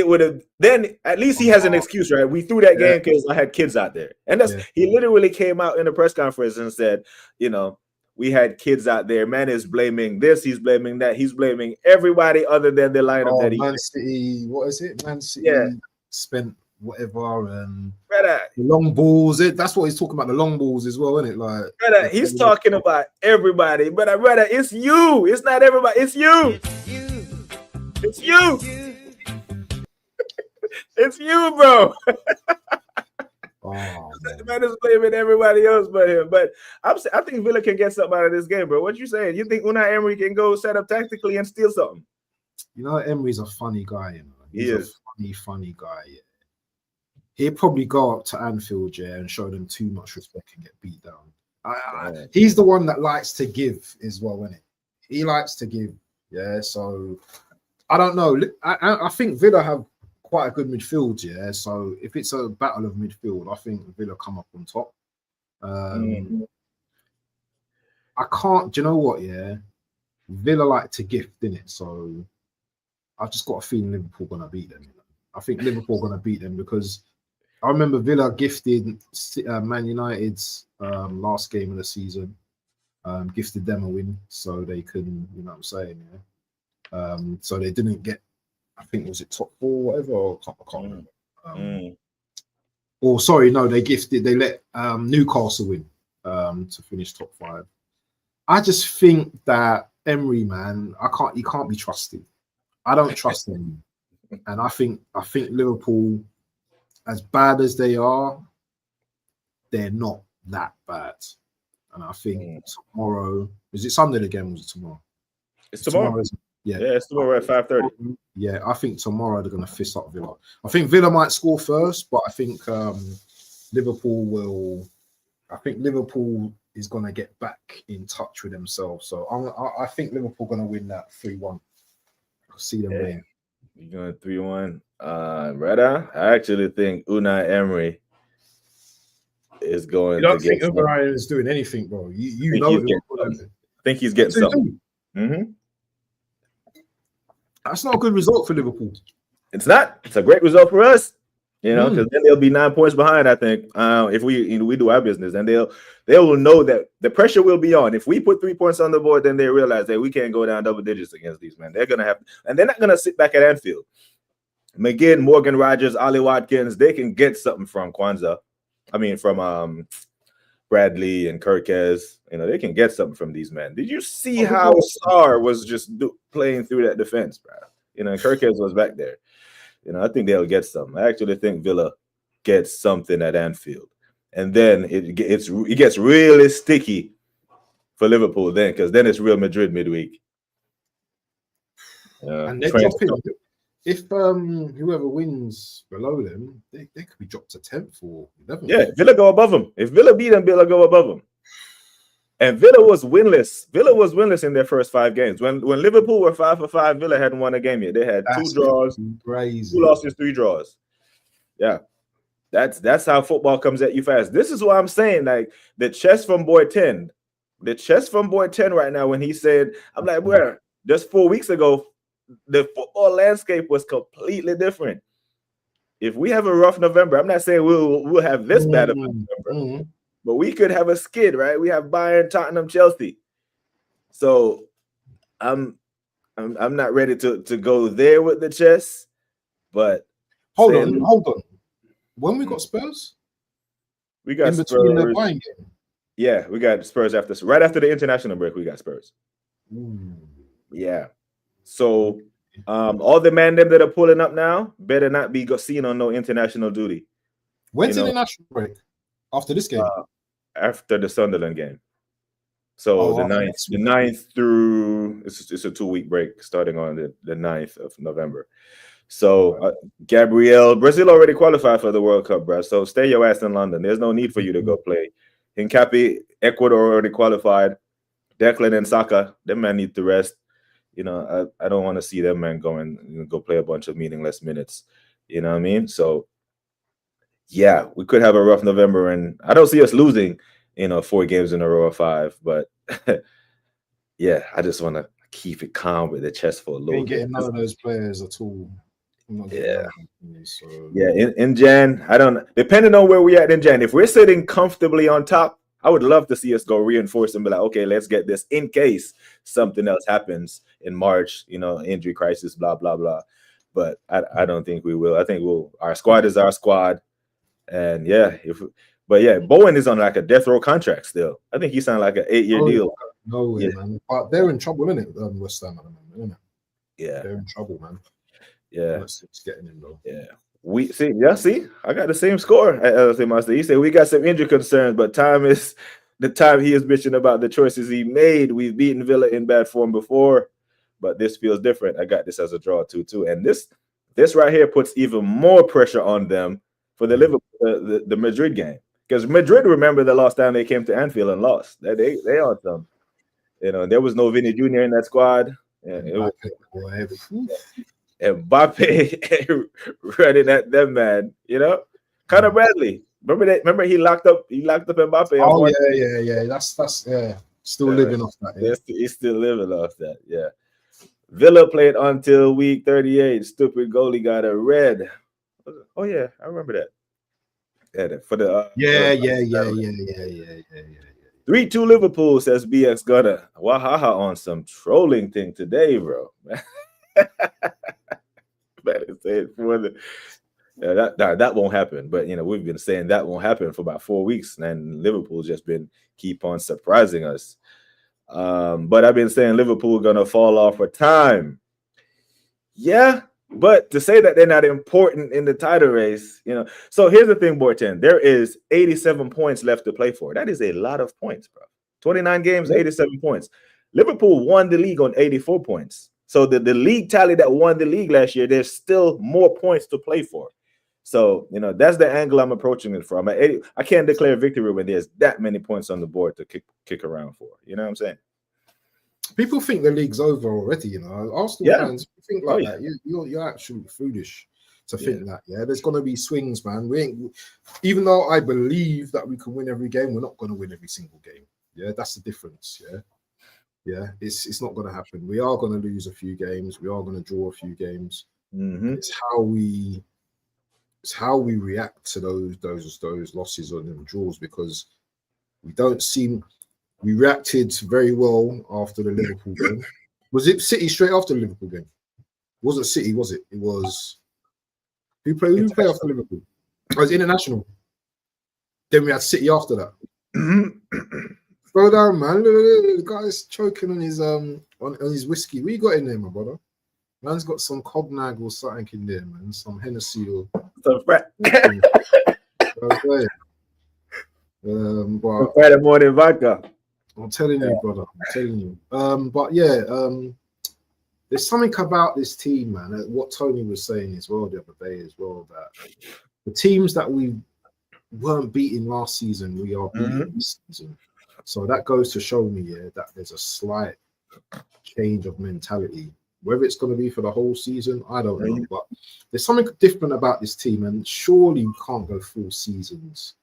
at least he has an excuse, right? We threw that game because I had kids out there. And he literally came out in a press conference and said, we had kids out there. Man is blaming this, he's blaming that, he's blaming everybody other than the lineup that he Man City, what is it? Man City spent whatever and the long balls. That's what he's talking about, the long balls as well, isn't it? Like he's talking about everybody, but it's you. It's not everybody, it's you. It's you. It's you, bro. Man is blaming everybody else but him. But I think Villa can get something out of this game, bro. What you saying? You think Unai Emery can go set up tactically and steal something? Emery's a funny guy. He is a funny guy. Yeah. He'd probably go up to Anfield, and show them too much respect and get beat down. He's the one that likes to give as well, isn't it? He likes to give. Yeah. So I don't know. I think Villa have quite a good midfield, so if it's a battle of midfield, I think Villa come up on top. I can't, do you know what, Villa like to gift, innit? So I've just got a feeling Liverpool gonna beat them. I think Liverpool gonna beat them because I remember Villa gifted Man United's last game of the season, gifted them a win so they can, you know what I'm saying, so they didn't get, I think, was it top 4 or whatever? Or I can't remember. Or sorry, no, they let Newcastle win to finish top 5. I just think that Emery, man, he can't be trusted. I don't trust him, and I think Liverpool, as bad as they are, they're not that bad. And I think tomorrow, is it Sunday again? Was it tomorrow? It's tomorrow. It's tomorrow at 5:30. Yeah, I think tomorrow they're going to fist up Villa. I think Villa might score first, but I think Liverpool will. I think Liverpool is going to get back in touch with themselves. So I think Liverpool going to win that 3-1. I'll see them win. You're going 3-1. Brother, I actually think Unai Emery is going. You don't think Unai is doing anything, bro? You know, I think he's getting something. That's not a good result for Liverpool. It's not. It's a great result for us. Because then they'll be 9 points behind. I think if we do our business, and they will know that the pressure will be on. If we put 3 points on the board, then they realize that we can't go down double digits against these men. They're gonna have, and they're not gonna sit back at Anfield. McGinn, Morgan Rogers, Ollie Watkins, they can get something from Kwanzaa. I mean, from Bradley and Kirkez. They can get something from these men. Did you see how Sarr was just playing through that defense, bro? Kirkez was back there. I think they'll get something. I actually think Villa gets something at Anfield. And then it gets really sticky for Liverpool then, because then it's Real Madrid midweek. And they're dropping. If whoever wins below them, they could be dropped to 10th or 11th. Yeah, Villa go above them. If Villa beat them, Villa go above them. And Villa was winless. Villa was winless in their first 5 games. When Liverpool were 5 for 5, Villa hadn't won a game yet. They had 2 draws, crazy. 2 losses, 3 draws. Yeah, that's how football comes at you fast. This is what I'm saying. Like the chess from Boy 10 right now. When he said, I'm like, where? Just 4 weeks ago, the football landscape was completely different. If we have a rough November, I'm not saying we'll have this bad of a November. But we could have a skid, right? We have Bayern, Tottenham, Chelsea. So I'm not ready to go there with the chess. But hold on. When we got Spurs? We got in between the Bayern game. Yeah, we got Spurs right after the international break. We got Spurs. Yeah. So all the man them that are pulling up now better not be seen on no international duty. When's the international break? After this game? After the Sunderland game. So the 9th through it's a 2-week break starting on the 9th of November. So Gabriel, Brazil already qualified for the World Cup, bro. So stay your ass in London. There's no need for you to go play. Hincapi, Ecuador already qualified. Declan and Saka, them man need to rest. I don't want to see them man go play a bunch of meaningless minutes. You know what I mean? So yeah, we could have a rough November, and I don't see us losing, 4 games in a row or 5. But yeah, I just want to keep it calm with the chest for a little bit. Getting none of those players at all. Yeah. In Jan, I don't. Depending on where we at in Jan, if we're sitting comfortably on top, I would love to see us go reinforce and be like, okay, let's get this in case something else happens in March. Injury crisis, blah blah blah. But I don't think we will. I think our squad is our squad. And Bowen is on like a death row contract still. I think he signed like an 8-year deal. No way, man. But they're in trouble, isn't it? West Ham at the moment, isn't it? Yeah, they're in trouble, man. Yeah, it's getting in though. Yeah, see, I got the same score at LSA Master. He said we got some injury concerns, but the time he is bitching about the choices he made. We've beaten Villa in bad form before, but this feels different. I got this as a draw 2-2, and this right here puts even more pressure on them for the Liverpool, the Madrid game, because Madrid, remember the last time they came to Anfield and lost. They are some, there was no Vinny Jr. in that squad. And Mbappe running at them, man. Conor Bradley. Remember he locked up Mbappe. Oh yeah. That's still living off that. Yeah. He's still living off that. Yeah. Villa played until week 38. Stupid goalie got a red. Oh yeah, I remember that. Yeah, for the yeah. 3-2 Liverpool, says BX Gunner. Wahaha on some trolling thing today, bro. That won't happen. But we've been saying that won't happen for about 4 weeks, and Liverpool's just been keep on surprising us. But I've been saying Liverpool gonna fall off for time. Yeah, but to say that they're not important in the title race, So here's the thing, Borten. There is 87 points left to play for. That is a lot of points, bro. 29 games, 87 points. Liverpool won the league on 84 points. So the league tally that won the league last year, there's still more points to play for. So, that's the angle I'm approaching it from. I can't declare victory when there's that many points on the board to kick around for. You know what I'm saying? People think the league's over already, Arsenal fans think like that. You're actually foolish to think that. Yeah, there's going to be swings, man. Even though I believe that we can win every game, we're not going to win every single game. Yeah, that's the difference. Yeah. Yeah, it's not going to happen. We are going to lose a few games. We are going to draw a few games. Mm-hmm. It's how we react to those losses or them draws, because we don't seem we reacted very well after the Liverpool game. Was it City straight after the Liverpool game? Wasn't City, was it? It was who played after Liverpool? It was International. Then we had City after that. Slow down, man. The guy's choking on his on his whiskey. What you got in there, my brother? Man's got some cognac or something in there, man. Some Hennessy or okay. But Friday morning vodka. I'm telling you, brother. I'm telling you. But yeah, there's something about this team, man. What Tony was saying as well the other day as well, that the teams that we weren't beating last season, we are beating this season. So that goes to show me, that there's a slight change of mentality. Whether it's going to be for the whole season, I don't know. But there's something different about this team, and surely we can't go full seasons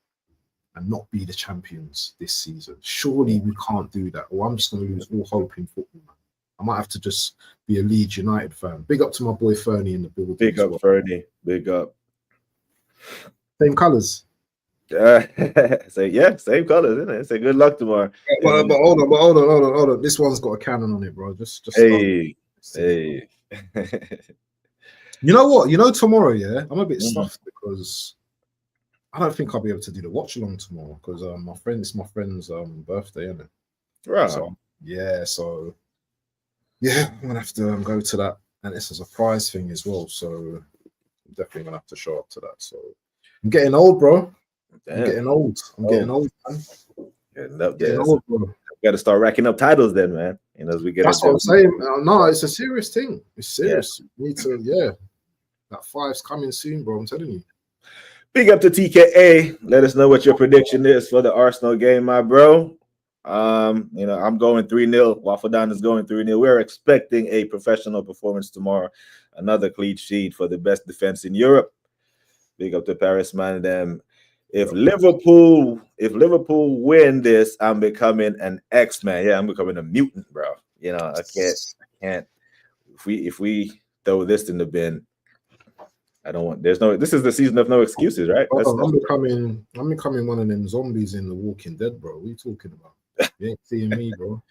and not be the champions this season. Surely we can't do that, or I'm just going to lose all hope in football. I might have to just be a Leeds United fan. Big up to my boy Fernie in the building. Big up, Fernie. Big up. Same colours. Same colors, isn't it? Say good luck tomorrow. But hold on. This one's got a cannon on it, bro. Just hey. You know what? Tomorrow, I'm a bit stuffed because I don't think I'll be able to do the watch along tomorrow because it's my friend's birthday, isn't it? Right. So I'm gonna have to go to that, and it's a surprise thing as well. So I'm definitely gonna have to show up to that. So I'm getting old, bro. Damn. I'm getting old. Getting old, man. Getting old, bro. Got to start racking up titles then, man. As we get. That's what I'm saying. No, it's a serious thing. It's serious. You need to, that 5's coming soon, bro. I'm telling you. Big up to TKA. Let us know what your prediction is for the Arsenal game, my bro. I'm going 3-0. Waffle Down is going 3-0. We're expecting a professional performance tomorrow. Another clean sheet for the best defense in Europe. Big up to Paris, man. Them. If Liverpool win this, I'm becoming an X-Man. Yeah, I'm becoming a mutant, bro. I can't. If we throw this in the bin, I don't want. This is the season of no excuses, right? I'm becoming one of them zombies in The Walking Dead, bro. What are you talking about? You ain't seeing me, bro.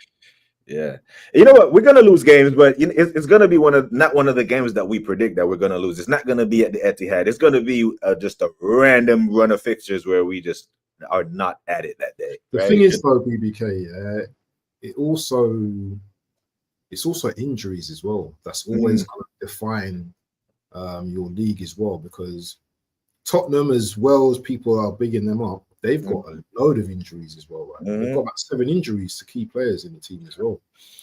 Yeah. You know what? We're gonna lose games, but it's gonna be not one of the games that we predict that we're gonna lose. It's not gonna be at the Etihad. It's gonna be just a random run of fixtures where we just are not at it that day. The thing is, though, BBK, it's also injuries as well. That's always going to define your league as well, because Tottenham, as well as people are bigging them up, they've got a load of injuries as well, right? They've got about 7 injuries to key players in the team as well.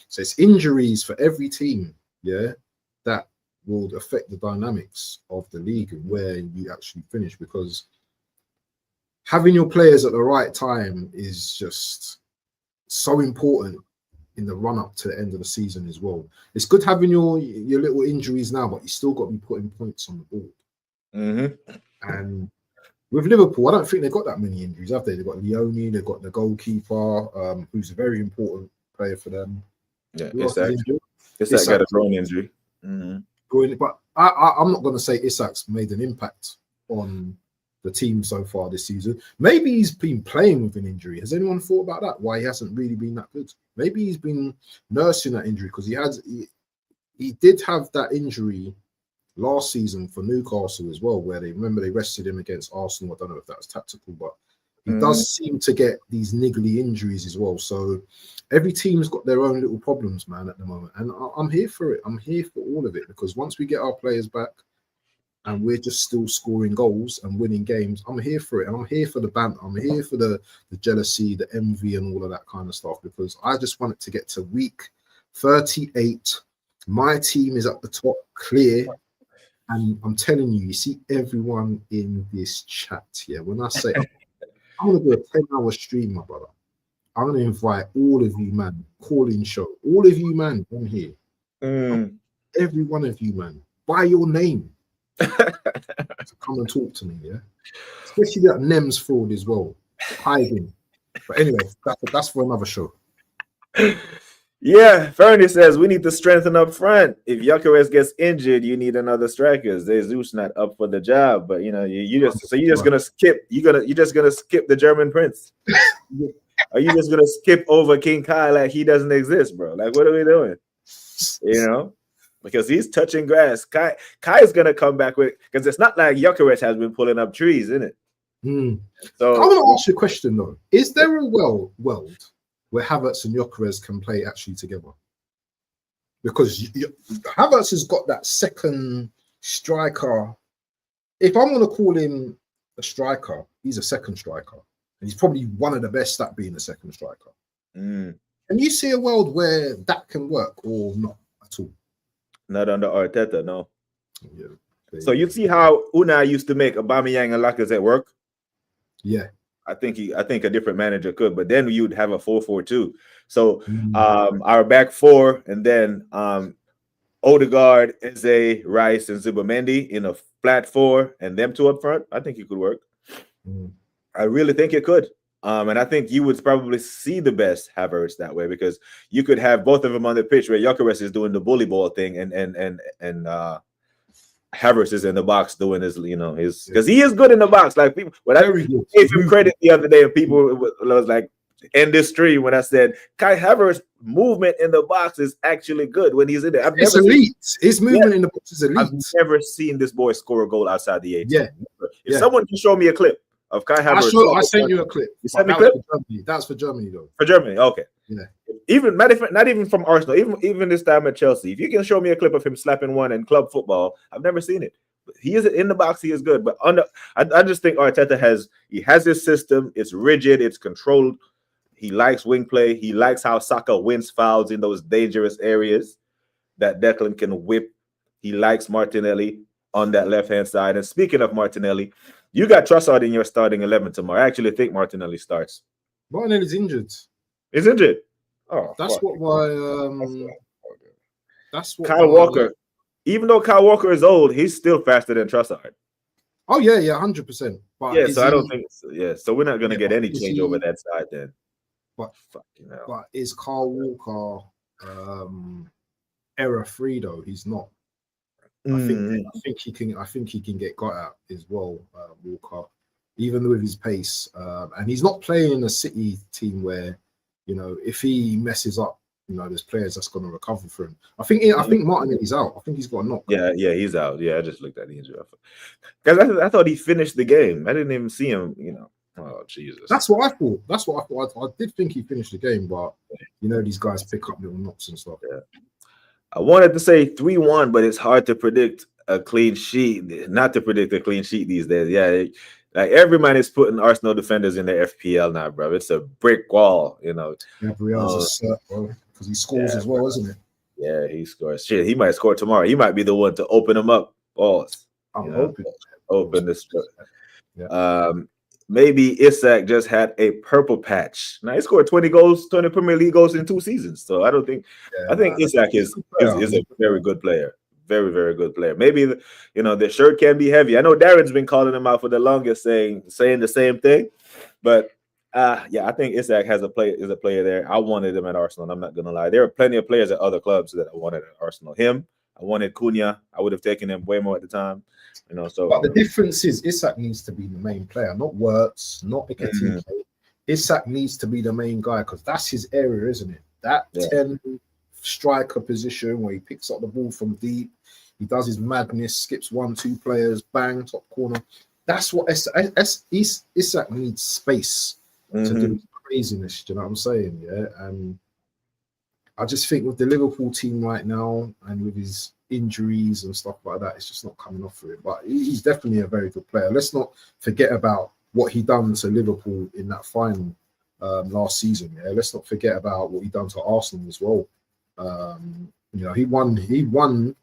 So it's injuries for every team, that will affect the dynamics of the league and where you actually finish, because having your players at the right time is just so important in the run-up to the end of the season as well. It's good having your little injuries now, but you still got to be putting points on the board. And with Liverpool, I don't think they've got that many injuries, have they? They've got Leone, they've got the goalkeeper, who's a very important player for them. Yeah, Isak got a groin injury. But I'm not going to say Isak's made an impact on the team so far this season. Maybe he's been playing with an injury. Has anyone thought about that? Why he hasn't really been that good? Maybe he's been nursing that injury, because he did have that injury last season for Newcastle as well, where they rested him against Arsenal. I don't know if that was tactical, but he does seem to get these niggly injuries as well. So every team's got their own little problems, man, at the moment. And I'm here for it. I'm here for all of it, because once we get our players back and we're just still scoring goals and winning games, I'm here for it. And I'm here for the banter. I'm here for the jealousy, the envy, and all of that kind of stuff, because I just want it to get to week 38. My team is at the top, clear. And I'm telling you, you see everyone in this chat here. When I say I'm going to do a 10-hour stream, my brother, I'm going to invite all of you, man, call-in show. All of you, man, on here. Every one of you, man, by your name. To come and talk to me, yeah? Especially that Nems fraud as well. Hiding. But anyway, that's for another show. Yeah, Fernie says we need to strengthen up front. If Gyökeres gets injured, you need another striker. Jesus not up for the job, but you're just gonna skip. You're just gonna skip the German Prince. Are you just gonna skip over King Kai like he doesn't exist, bro? Like, what are we doing? Because he's touching grass. Kai is gonna come back with, because it's not like Gyökeres has been pulling up trees, isn't it? So I want to ask you a question though: is there a world where Havertz and Gyökeres can play actually together? Because Havertz has got that second striker. If I'm going to call him a striker, he's a second striker. And he's probably one of the best at being a second striker. Can you see a world where that can work or not at all? Not under Arteta, no. Yeah. So you see how Unai used to make Aubameyang and Lacazette work? Yeah. I think a different manager could, but then you'd have a 4-4-2. So our back four, and then Odegaard, Eze, Rice, and Zubimendi in a flat four, and them two up front. I think it could work. I really think it could. And I think you would probably see the best Havertz that way, because you could have both of them on the pitch where Gyökeres is doing the bully ball thing, and Havertz is in the box doing his, because he is good in the box. Like, people, when I gave him credit the other day, and people was like, in this stream, when I said Kai Havertz movement in the box is actually good when he's in there. It's elite. His movement in the box is elite. I've never seen this boy score a goal outside the 18. If someone can show me a clip of Kai Havertz, I sent you a clip. You sent me a clip? That's for Germany, though. For Germany, okay. Yeah. Even not even from Arsenal, even this time at Chelsea. If you can show me a clip of him slapping one in club football, I've never seen it. He is in the box. He is good, but I just think Arteta has his system. It's rigid. It's controlled. He likes wing play. He likes how Saka wins fouls in those dangerous areas that Declan can whip. He likes Martinelli on that left-hand side. And speaking of Martinelli, you got Trossard in your starting 11 tomorrow. I actually think Martinelli starts. Martinelli's injured. He's injured. Oh, that's what my that's what Kyle Walker. Even though Kyle Walker is old, he's still faster than Trossard. Oh yeah, 100%. But yeah, so I don't think. So we're not going to get any change over that side then. But is Kyle Walker error free though? He's not. I think he can get got at as well, Walker, even with his pace. And he's not playing in a City team where, if he messes up, there's players that's going to recover for him. I think Martinelli's out. I think he's got a knock. Yeah, he's out. Yeah, I just looked at the injury. Because I thought he finished the game. I didn't even see him. Oh Jesus. That's what I thought. I did think he finished the game, but these guys pick up little knocks and stuff. Yeah. I wanted to say 3-1, but it's hard to predict a clean sheet. Not to predict a clean sheet these days. Yeah, like every man is putting Arsenal defenders in their FPL now, bro. It's a brick wall, Gabriel's a set, bro, because he scores as well, isn't it? Yeah, he scores. Shit, he might score tomorrow. He might be the one to open them up. Balls. I'm hoping. Open this. Yeah. Maybe Isak just had a purple patch. Now he scored 20 Premier League goals in 2 seasons. So I don't think. I think Isak is a very good player. Very, very good player. Maybe the shirt can be heavy. I know Darren's been calling him out for the longest, saying the same thing. But I think Isak is a player there. I wanted him at Arsenal. I'm not gonna lie. There are plenty of players at other clubs that I wanted at Arsenal. I wanted Cunha. I would have taken him way more at the time. So. But the difference is Isak needs to be the main player, not Wirtz, not Ikatike. Isak needs to be the main guy because that's his area, isn't it? That 10 striker position where he picks up the ball from deep, he does his madness, skips 1-2 players, bang, top corner. That's what Isak needs space to do craziness. Do you know what I'm saying? Yeah, and I just think with the Liverpool team right now and with his injuries and stuff like that, it's just not coming off for him. But he's definitely a very good player. Let's not forget about what he done to Liverpool in that final last season. Yeah, let's not forget about what he done to Arsenal as well. He won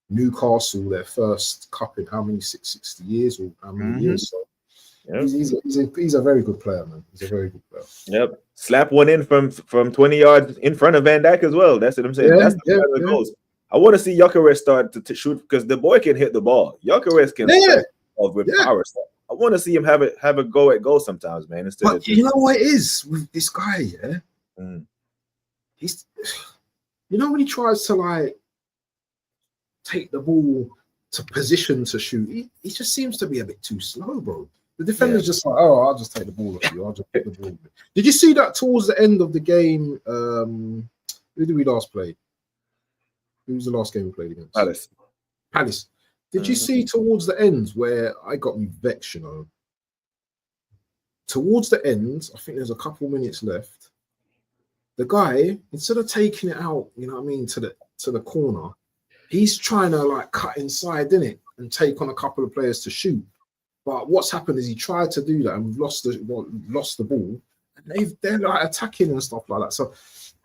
Newcastle their first cup in how many 60 years or how many years? So he's a very good player, man. He's a very good player. Yep. Slap one in from 20 yards in front of Van Dijk as well. That's what I'm saying. That's the kind of goals. I want to see Gyökeres start to shoot because the boy can hit the ball. Gyökeres can with power. So I want to see him have a go at goal sometimes, man. But you know what it is with this guy, You know when he tries to like take the ball to position to shoot, he just seems to be a bit too slow, bro. The defender's just like, oh, I'll just take the ball off you. I'll just pick the ball. Did you see that towards the end of the game? Who did we last play? Who was the last game we played against? Palace. Did you see towards the end where I got me vexed, you know? Towards the end, I think there's a couple minutes left. The guy, instead of taking it out, you know what I mean, to the corner, he's trying to like cut inside, didn't it? And take on a couple of players to shoot. But what's happened is he tried to do that and we've lost the ball. And they're like attacking and stuff like that. So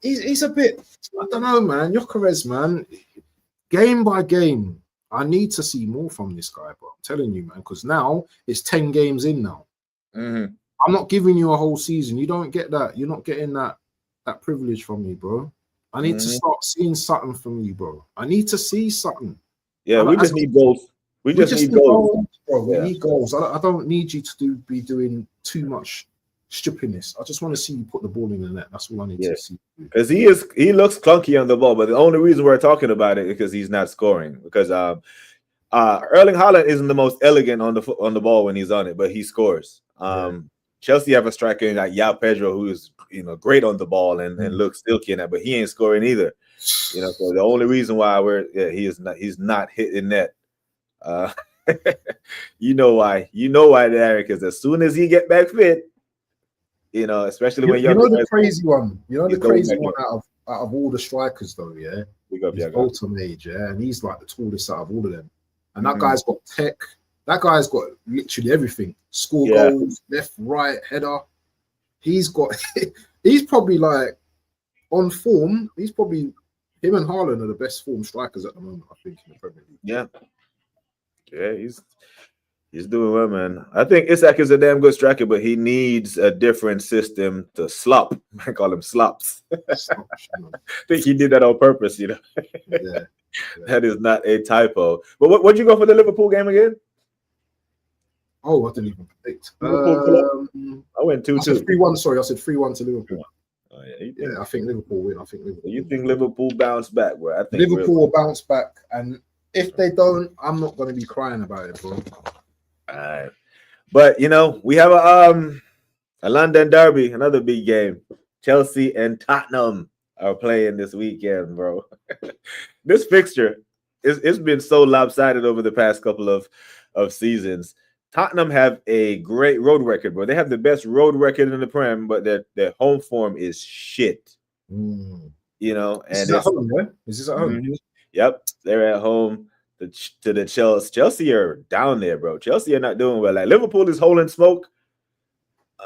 he's a bit, I don't know, man. Gyökeres, man, game by game, I need to see more from this guy, bro. I'm telling you, man, because now it's 10 games in now. Mm-hmm. I'm not giving you a whole season. You don't get that. You're not getting that privilege from me, bro. I need to start seeing something from you, bro. I need to see something. Yeah, we just need goals. We just need goals, bro. We need goals. I don't need you to be doing too much stupidness. I just want to see you put the ball in the net. That's all I need to see. Because he looks clunky on the ball, but the only reason we're talking about it is because he's not scoring. Because Erling Haaland isn't the most elegant on the ball when he's on it, but he scores. Chelsea have a striker like João Pedro who is great on the ball and looks silky in that, but he ain't scoring either. So the only reason why he's not hitting net. You know why, Derek, because as soon as he get back fit, especially when the crazy one, out of all the strikers though, he's bottom age, and he's like the tallest out of all of them. And that guy's got tech. That guy's got literally everything. Score goals, left, right, header. He's probably like on form. He's probably, him and Haaland are the best form strikers at the moment, I think, in the Premier League. Yeah, he's doing well, man. I think Isak is a damn good striker, but he needs a different system to slop. I call him slops. I think he did that on purpose, Yeah. That is not a typo. But what'd you go for the Liverpool game again? Oh, I didn't even predict. I went 2-2. 3-1. Sorry, I said 3-1 to Liverpool. Oh, I think Liverpool win. You think Liverpool bounce back, bro? I think Liverpool will bounce back, and if they don't, I'm not going to be crying about it, bro. All right. But we have a London derby, another big game. Chelsea and Tottenham are playing this weekend, bro. This fixture it's been so lopsided over the past couple of seasons. Tottenham have a great road record, bro. They have the best road record in the Prem, but their home form is shit. And is this at home, yeah? Is this at home? Yep, they're at home to the Chelsea. Chelsea are down there, bro. Chelsea are not doing well. Like Liverpool is holding smoke.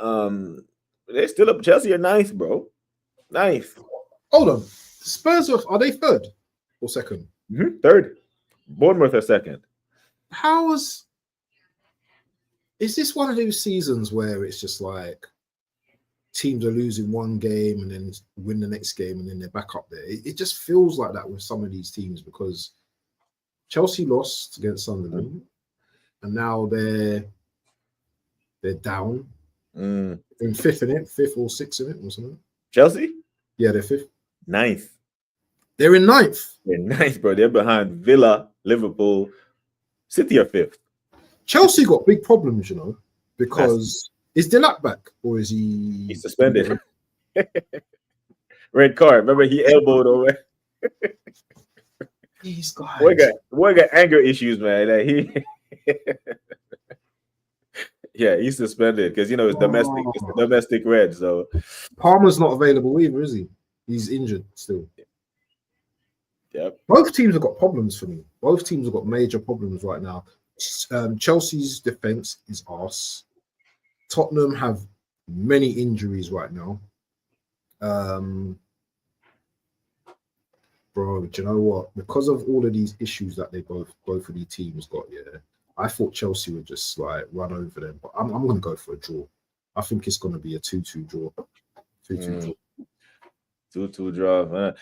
They're still up. Chelsea are ninth, bro. Ninth. Hold on. Spurs are they third or second? Third. Bournemouth are second. Is this one of those seasons where it's just like teams are losing one game and then win the next game and then they're back up there? It just feels like that with some of these teams because Chelsea lost against Sunderland and now they're down. In fifth in it, fifth or sixth in it or something. Chelsea? Yeah, they're fifth. Ninth. They're in ninth. They're ninth, bro. They're behind Villa, Liverpool. City are fifth. Chelsea got big problems, because is Delac back or is he's suspended? Red card. Remember he elbowed over. These guys. Boy got anger issues, man. Like he's suspended because it's domestic. It's the domestic red. So Palmer's not available either, is he? He's injured still. Yep. Both teams have got problems for me. Both teams have got major problems right now. Chelsea's defense is arse. Tottenham have many injuries right now. Bro, do you know what? Because of all of these issues that they both of these teams got, I thought Chelsea would just like run over them. But I'm going to go for a draw. I think it's going to be a 2-2 draw. 2-2 draw. 2-2 draw, man.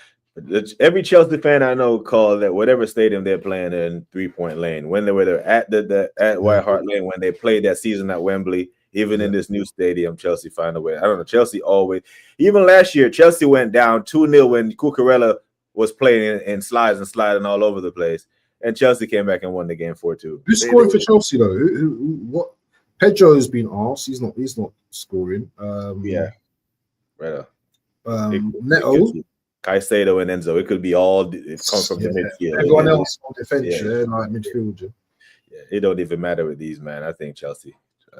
Every Chelsea fan I know called that whatever stadium they're playing in 3-point lane. When they were at at White Hart Lane, when they played that season at Wembley, even in this new stadium, Chelsea find a way. I don't know. Chelsea always, even last year, Chelsea went down 2-0 when Cucurella was playing in slides and sliding all over the place, and Chelsea came back and won the game 4-2. Who's scoring for Chelsea though? What? Pedro's been asked. He's not scoring. Yeah, right. Neto, Caicedo, and Enzo. It could be all. It comes from the midfield. Everyone else on defense, like midfield. Yeah, it don't even matter with these, man. I think Chelsea,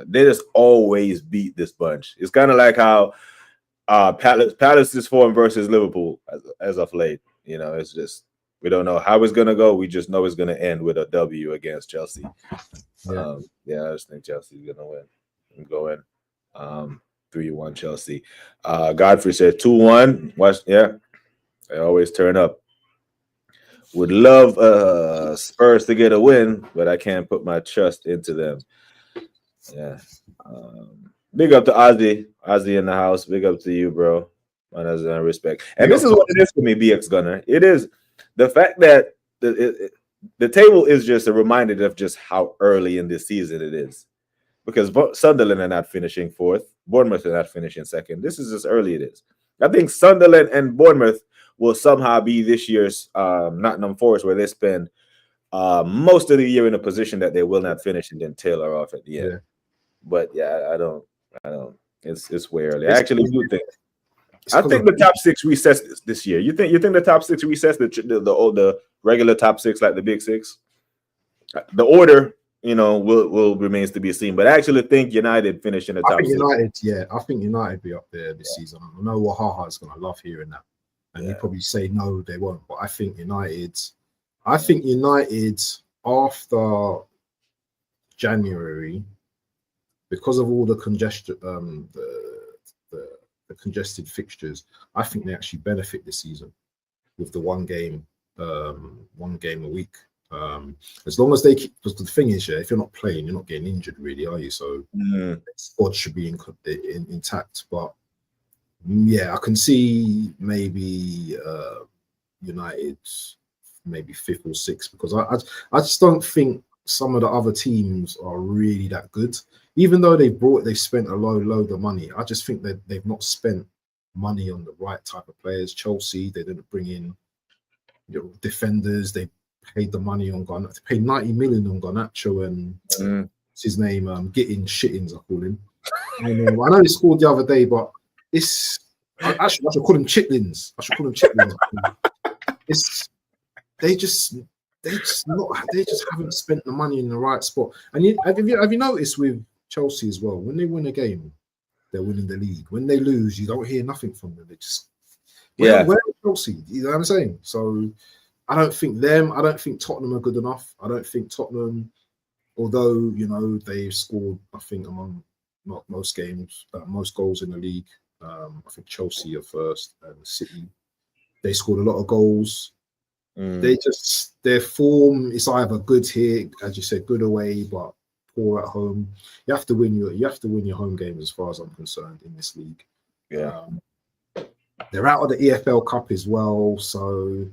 they just always beat this bunch. It's kind of like how Palace's form versus Liverpool as of late. You know, it's just we don't know how it's gonna go. We just know it's gonna end with a W against Chelsea. I just think Chelsea's gonna win. I'm going 3-1 Chelsea. Godfrey said 2-1. Watch, they always turn up. Would love Spurs to get a win, but I can't put my trust into them. Yeah. Big up to Ozzy in the house. Big up to you, bro. Respect. And this is what it is for me, BX Gunner. It is the fact that the table is just a reminder of just how early in this season it is. Because Sunderland are not finishing fourth. Bournemouth are not finishing second. This is as early it is. I think Sunderland and Bournemouth will somehow be this year's Nottingham Forest, where they spend most of the year in a position that they will not finish and then tailor off at the end. Yeah. But I don't. It's way early. I actually do think. I think the top six resets this year. You think the top six resets the regular top six, like the big six? The order, will remains to be seen. But I actually think United finish in the top six. I think United be up there this season. I know Wahaha is going to love hearing that. And you probably say no, they won't. But I think United after January, because of all the congestion, the congested fixtures, I think they actually benefit this season with the one game a week. As long as they keep, because the thing is, if you're not playing, you're not getting injured, really, are you? So the squad should be intact. But I can see maybe United maybe 5th or 6th, because I just don't think some of the other teams are really that good. Even though they spent a load of money, I just think that they've not spent money on the right type of players. Chelsea, they didn't bring in defenders. They paid the money on Garnacho. They paid 90 million on Garnacho and what's his name? Shittins, I call him. I know he scored the other day, but I should call him Chitlins. They just haven't spent the money in the right spot. And have you noticed with Chelsea as well? When they win a game, they're winning the league. When they lose, you don't hear nothing from them. They just where are Chelsea? You know what I'm saying? So I don't think Tottenham are good enough. I don't think Tottenham, although they've scored, I think, among not most games, most goals in the league. I think Chelsea are first, and City, they scored a lot of goals. Their form is either good here, as you said, good away, but poor at home. You have to win your home games, as far as I'm concerned, in this league. Yeah, they're out of the EFL Cup as well, so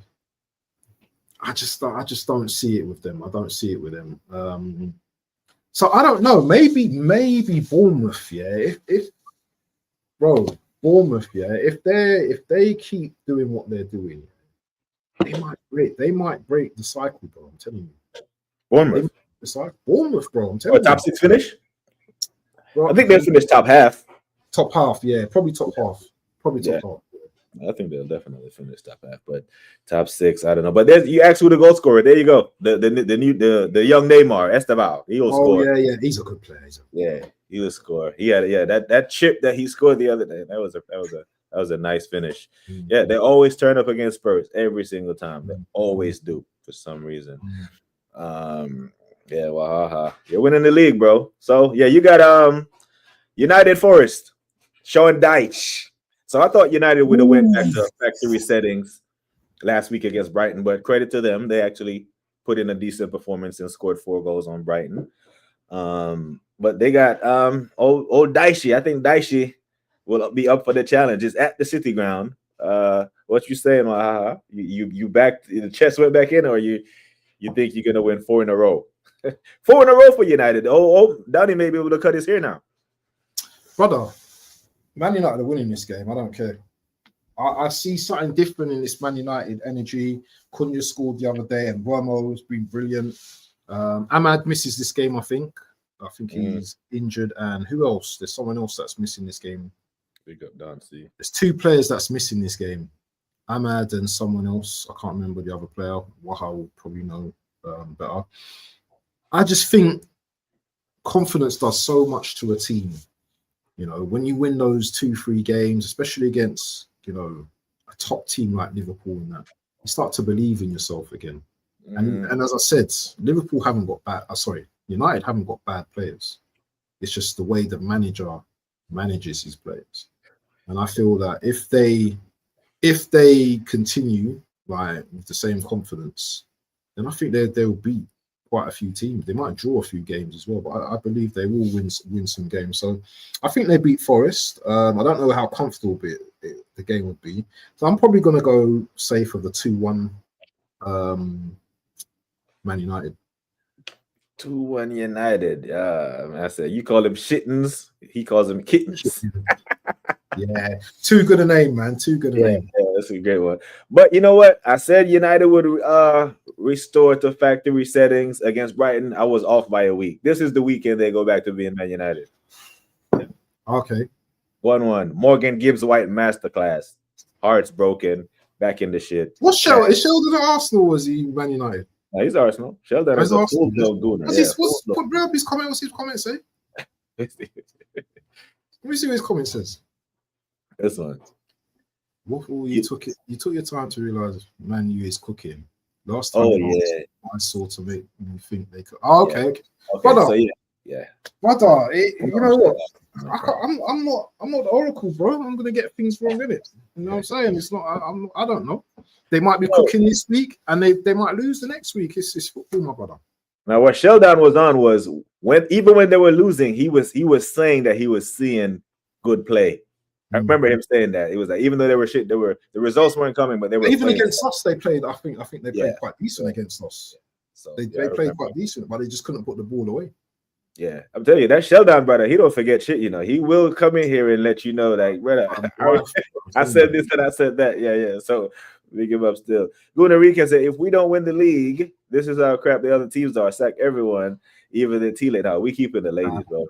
I just don't see it with them. I don't see it with them. So I don't know. Maybe Bournemouth. Bournemouth. If they keep doing what they're doing, they might break the cycle, bro. I'm telling you. Bournemouth, bro. I'm telling you. Top 6 finish. Bro, I think they'll finish top half. Top half, probably top half. Half. I think they'll definitely finish top half, but top 6, I don't know. But you asked who the goal scorer. There you go. The young Neymar Esteval. He will score. Yeah, he's a good player. He will score. He had that chip that he scored the other day. That was a nice finish. Yeah, they always turn up against Spurs every single time. They always do for some reason. You're winning the league, bro. So you got United Forest showing Dyche. So I thought United would have went back to factory settings last week against Brighton, but credit to them, they actually put in a decent performance and scored 4 goals on Brighton. But they got old Dyche. I think Dyche will be up for the challenge. It's at the City Ground. What you saying, Wahaha? You back? The chest went back in, or you think you're gonna win 4 in a row? 4 in a row for United. Donny may be able to cut his hair now, brother. Man United are winning this game. I don't care. I see something different in this Man United energy. Cunha scored the other day, and Bromo has been brilliant. Ahmad misses this game, I think. I think he's injured. And who else? There's someone else that's missing this game. Big up, Dancy. There's 2 players that's missing this game. Ahmad and someone else. I can't remember the other player. Waha will probably know better. I just think confidence does so much to a team. You know, when you win those 2-3 games, especially against, you know, a top team like Liverpool and that, you start to believe in yourself again. And as I said, Liverpool haven't got bad. United haven't got bad players. It's just the way the manager manages his players. And I feel that if they continue like with the same confidence, then I think they'll beat quite a few teams. They might draw a few games as well, but I believe they will win some games. So I think they beat Forest. I don't know how comfortable the game would be. So I'm probably going to go safe for the 2-1 Man United. 2-1 United. Yeah, I said you call him shittens. He calls them kittens. Yeah, too good a name, man. Too good a name. Yeah, that's a great one. But you know what? I said United would restore to factory settings against Brighton. I was off by a week. This is the weekend they go back to being Man United. Yeah. Okay. 1-1. Morgan Gibbs White masterclass. Hearts broken. Back in the shit. What's Sheldon? Is Sheldon at Arsenal or is he Man United? No, he's Arsenal. Sheldon is a full-blown gooner. What his comment say? Let me see what his comment says. This one. You took your time to realize Man U is cooking. Last time I saw to make me think they could. Oh, okay. Brother, so yeah. Brother, you know what? I'm not the oracle, bro. I'm gonna get things wrong in it. You know what I'm saying? It's not. I don't know. They might be cooking this week, and they might lose the next week. It's football, my brother. Now, what Sheldon was on was even when they were losing, he was saying that he was seeing good play. I remember him saying that. It was like even though they were shit, the results weren't coming, but they were even against us. They played. I think they played quite decent against us. So they played quite decent, but they just couldn't put the ball away. Yeah, I'm telling you, that Sheldon brother, he don't forget shit. You know, he will come in here and let you know, like, brother, I said this and I said that. Yeah. So we give up still. Guna Rican said, if we don't win the league, this is how crap the other teams are. Sack everyone, even the T-Late. How we keeping the ladies, bro.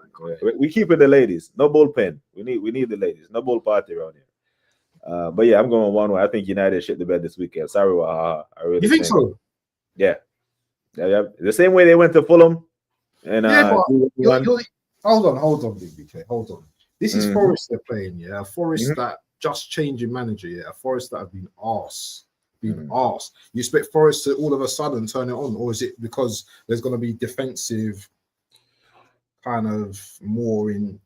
We keeping the ladies. No bullpen. We need the ladies. No bull party around here. But yeah, I'm going 1-1. I think United shit the bed this weekend. Sorry, Waha. I really you think so? Yeah. The same way they went to Fulham. And hold on, BBK. Hold on. This is Forest they're playing, yeah. Forest that just changing manager, yeah. Forest that have been arse. You expect Forest to all of a sudden turn it on, or is it because there's going to be defensive kind of more in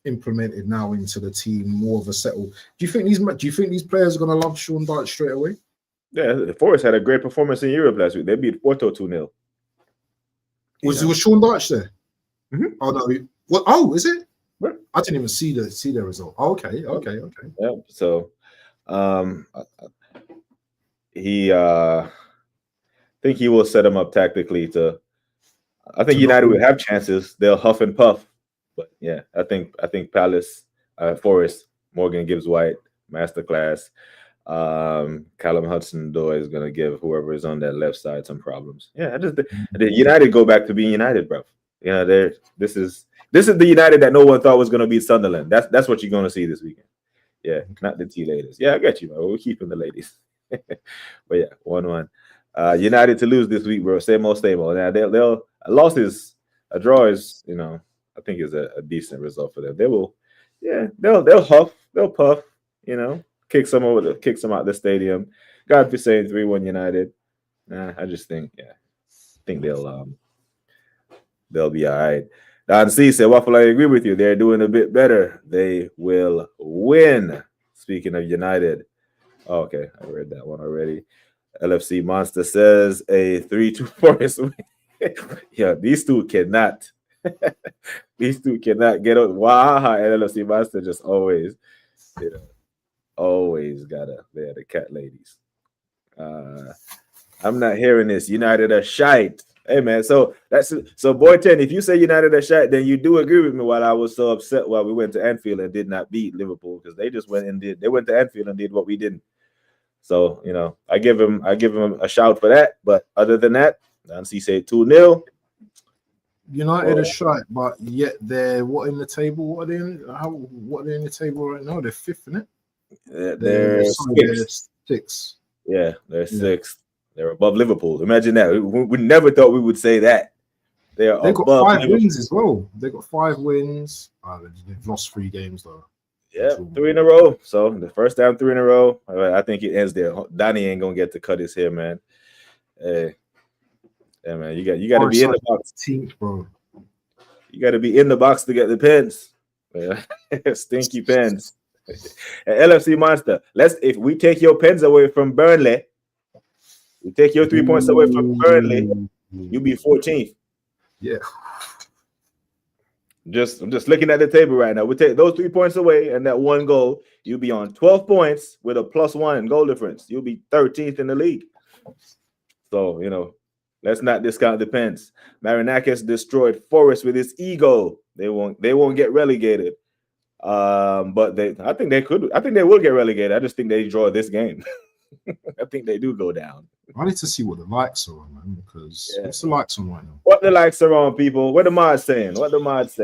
implemented now into the team, more of a settle? Do you think these players are going to love Sean Dyche straight away? Yeah, the Forest had a great performance in Europe last week. They beat Porto 2-0. Was Sean Dyche there? Mm-hmm. Oh no! What? Oh, is it? Right. I didn't even see the result. Oh, okay. Yeah. So, he think he will set him up tactically to. I think United will have chances. They'll huff and puff, but yeah, I think Palace, Forest, Morgan Gibbs White, masterclass. Callum Hudson-Odoi is going to give whoever is on that left side some problems. Yeah, the United go back to being United, bro. You know, this is the United that no one thought was going to beat Sunderland. That's what you're going to see this weekend. Yeah, not the T-ladies. Yeah, I get you, bro. We're keeping the ladies. But yeah, 1-1. United to lose this week, bro. Same old. Now they'll a loss is a draw is, I think is a decent result for them. They'll huff, they'll puff, kick some out the stadium. God for saying 3-1 United. I just think, they'll be all right. Don C said, Waffle, I agree with you. They're doing a bit better. They will win. Speaking of United. Oh, okay, I read that one already. LFC Monster says a 3-2 Forest win. Yeah, these two cannot get out. Wow, and LFC Monster just always, always they're the cat ladies. I'm not hearing this. United are shite. Hey man, so boy 10. If you say United are shot, then you do agree with me. While I was so upset while we went to Anfield and did not beat Liverpool because they just went to Anfield and did what we didn't. So I give him a shout for that. But other than that, Nancy say 2-0. United are shite, but yet they're what in the table? What are they in? What are they in the table right now? They're fifth, isn't it? They're sixth. Yeah, they're sixth. They're above Liverpool. Imagine that. We never thought we would say that. They've got 5 wins as well. They got 5 wins. They've lost 3 games though. Yeah, 3 in a row. So the first time 3 in a row. I think it ends there. Donnie ain't gonna get to cut his hair, man. Hey, yeah, man. You got to be in the box, team, bro. You got to be in the box to get the pens. Yeah. Stinky pens. LFC Monster. If we take your pens away from Burnley, we take your 3 points away from Burnley, you'll be 14th. Yeah. I'm just looking at the table right now. We take those 3 points away and that 1 goal, you'll be on 12 points with a +1 goal difference. You'll be 13th in the league. So, let's not discount the pens. Marinakis destroyed Forest with his ego. They won't get relegated. But I think they could. I think they will get relegated. I just think they draw this game. I think they do go down. I need to see what the likes are on, man, because what's the likes on right now? What the likes are on, people? What the mods saying? The mods,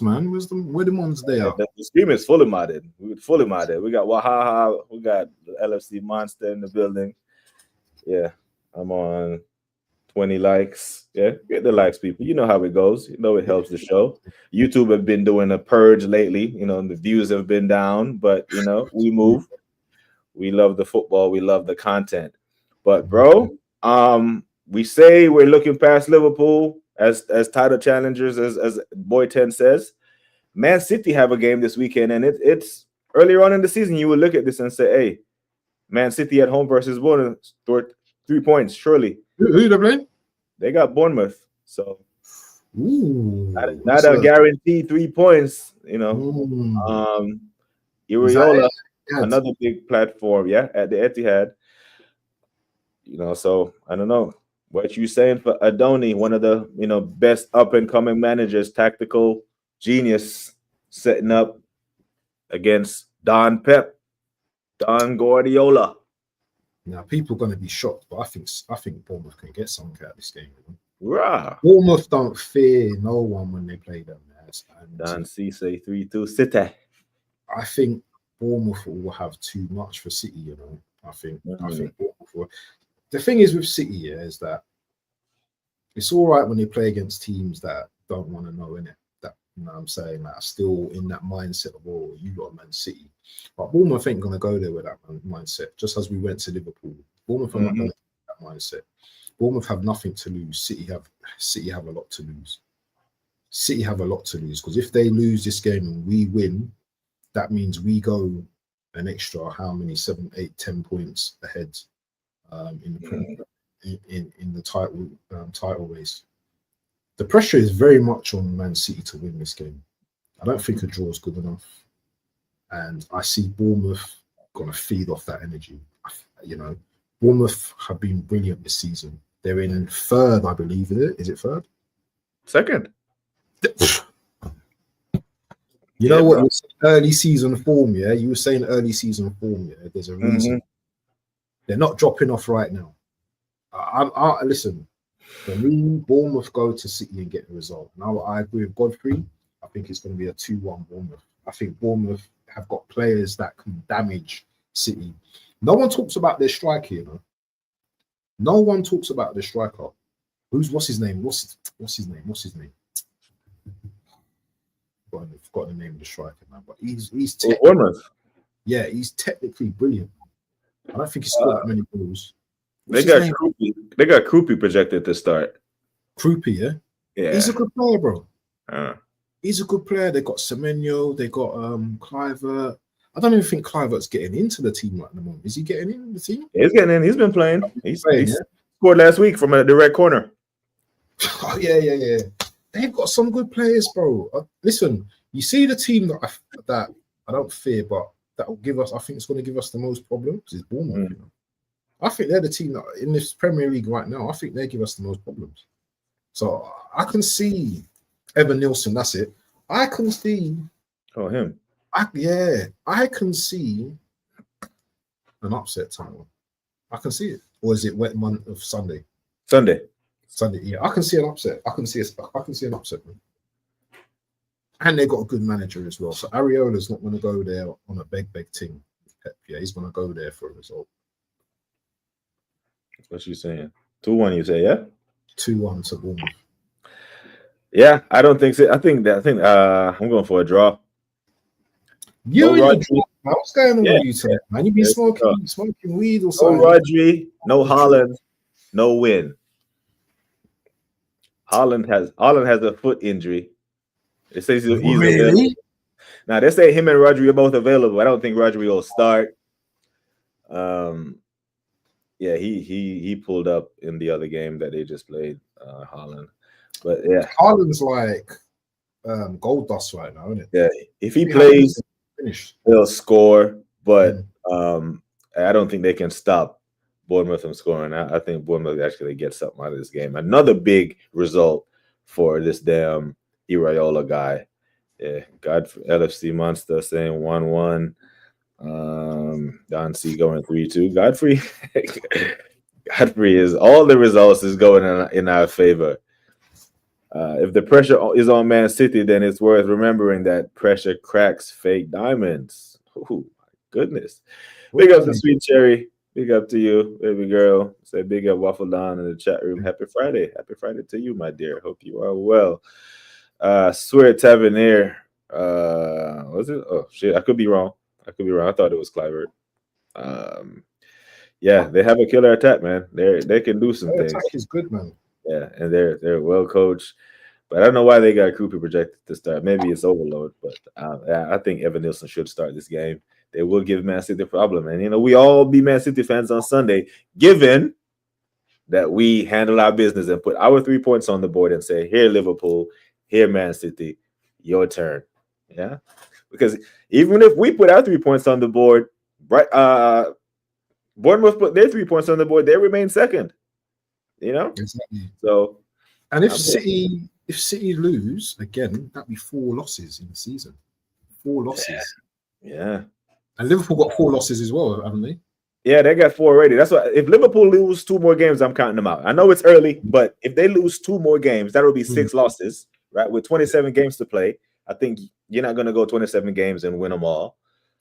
man. Where the mods there? The stream is fully modded. We're fully modded. We got Wahaha. We got the LFC Monster in the building. Yeah, I'm on 20 likes. Yeah, get the likes, people. You know how it goes. It helps the show. YouTube have been doing a purge lately. The views have been down, but we move. We love the football. We love the content. But bro, we say we're looking past Liverpool as title challengers, as Boy 10 says. Man City have a game this weekend, and it's earlier on in the season. You would look at this and say, "Hey, Man City at home versus Bournemouth, 3 points surely." Who they playing? They got Bournemouth, so not a guaranteed 3 points. Iriola, another big platform, at the Etihad. So I don't know what you saying for Adoni, one of the best up and coming managers, tactical genius, setting up against Don Guardiola. Now people are going to be shocked, but I think Bournemouth can get something out of this game. Rah. Bournemouth don't fear no one when they play them. Don C say 3-2 City. I think Bournemouth will have too much for City. I think Bournemouth will. The thing is with City, is that it's all right when they play against teams that don't want to know, innit? That what I'm saying, that are still in that mindset of, you got Man City. But Bournemouth ain't going to go there with that mindset, just as we went to Liverpool. Bournemouth are not going to have that mindset. Bournemouth have nothing to lose. City have a lot to lose. City have a lot to lose, because if they lose this game and we win, that means we go an extra 7, 8, 10 points ahead in the title race. The pressure is very much on Man City to win this game. I don't think a draw is good enough, and I see Bournemouth going to feed off that energy. Bournemouth have been brilliant this season. They're in 3rd, I believe. Is it 3rd? 2nd. You know what? Early season form, yeah? You were saying early season form, yeah? There's a reason. They're not dropping off right now. Listen, for me, Bournemouth go to City and get the result. Now, I agree with Godfrey. I think it's going to be a 2-1 Bournemouth. I think Bournemouth have got players that can damage City. No one talks about their striker, No one talks about the striker. What's his name? What's his name? Forgot the name of the striker now, but he's yeah, he's technically brilliant. I don't think he scored that many goals. They got Krupi projected to start. Krupi, yeah, he's a good player, bro. He's a good player. They got Semenyo, they got Kluivert. I don't even think Kluivert's getting into the team right at the moment. Is he getting in the team? Yeah, he's getting in. He's been playing. He's scored last week from the red corner. Oh yeah. They've got some good players, bro. Listen, you see the team that I don't fear, but that will give us. I think it's going to give us the most problems. Is Bournemouth. I think they're the team that in this Premier League right now. I think they give us the most problems. So I can see Evan Nielsen. That's it. I can see. Oh, him. I can see an upset tomorrow. I can see it. Or is it wet month of Sunday? Sunday. Yeah, I can see an upset. I can see an upset. Man. And they got a good manager as well. So Ariola's not going to go there on a beg team. Yeah, he's going to go there for a result. What you saying? 2-1, you say, yeah? 2-1 to Bournemouth. Yeah, I don't think so. I think I'm going for a draw. What's going on with you today, man? You been smoking weed or something? No Rodri, no Haaland, no win. Haaland has a foot injury. It says he's available. Now they say him and Rodri are both available. I don't think Rodri will start. Yeah, he pulled up in the other game that they just played, Haaland. But yeah, Haaland's like gold dust right now, isn't it? Yeah, if he plays, he'll score. But I don't think they can stop Bournemouth from scoring. I think Bournemouth actually gets something out of this game. Another big result for this damn Iraola guy. Yeah, LFC Monster saying 1-1. Don C going 3-2. Godfrey is all the results is going in our favor. If the pressure is on Man City, then it's worth remembering that pressure cracks fake diamonds. Oh my goodness! Big up to Sweet Cherry. Big up to you, baby girl. Say big up Waffle Down in the chat room. Happy Friday. Happy Friday to you, my dear. Hope you are well. Swear Tavernier. Was it? Oh shit! I could be wrong. I thought it was Clivert. Yeah, they have a killer attack, man. They can do some things. Attack is good, man. Yeah, and they're well coached. But I don't know why they got Krupi projected to start. Maybe it's overload, but I think Evan Nielsen should start this game. They will give Man City a problem. And, we all be Man City fans on Sunday, given that we handle our business and put our 3 points on the board and say, here, Liverpool, here, Man City, your turn. Yeah? Because even if we put our 3 points on the board, right? Bournemouth put their 3 points on the board, they remain second. Exactly. So, and if City lose again, that'd be 4 losses in the season. 4 losses. Yeah. And Liverpool got 4 losses as well, haven't they? Yeah, they got 4 already. That's why if Liverpool lose 2 more games, I'm counting them out. I know it's early, but if they lose 2 more games, that'll be 6 losses, right? With 27 games to play, I think you're not going to go 27 games and win them all.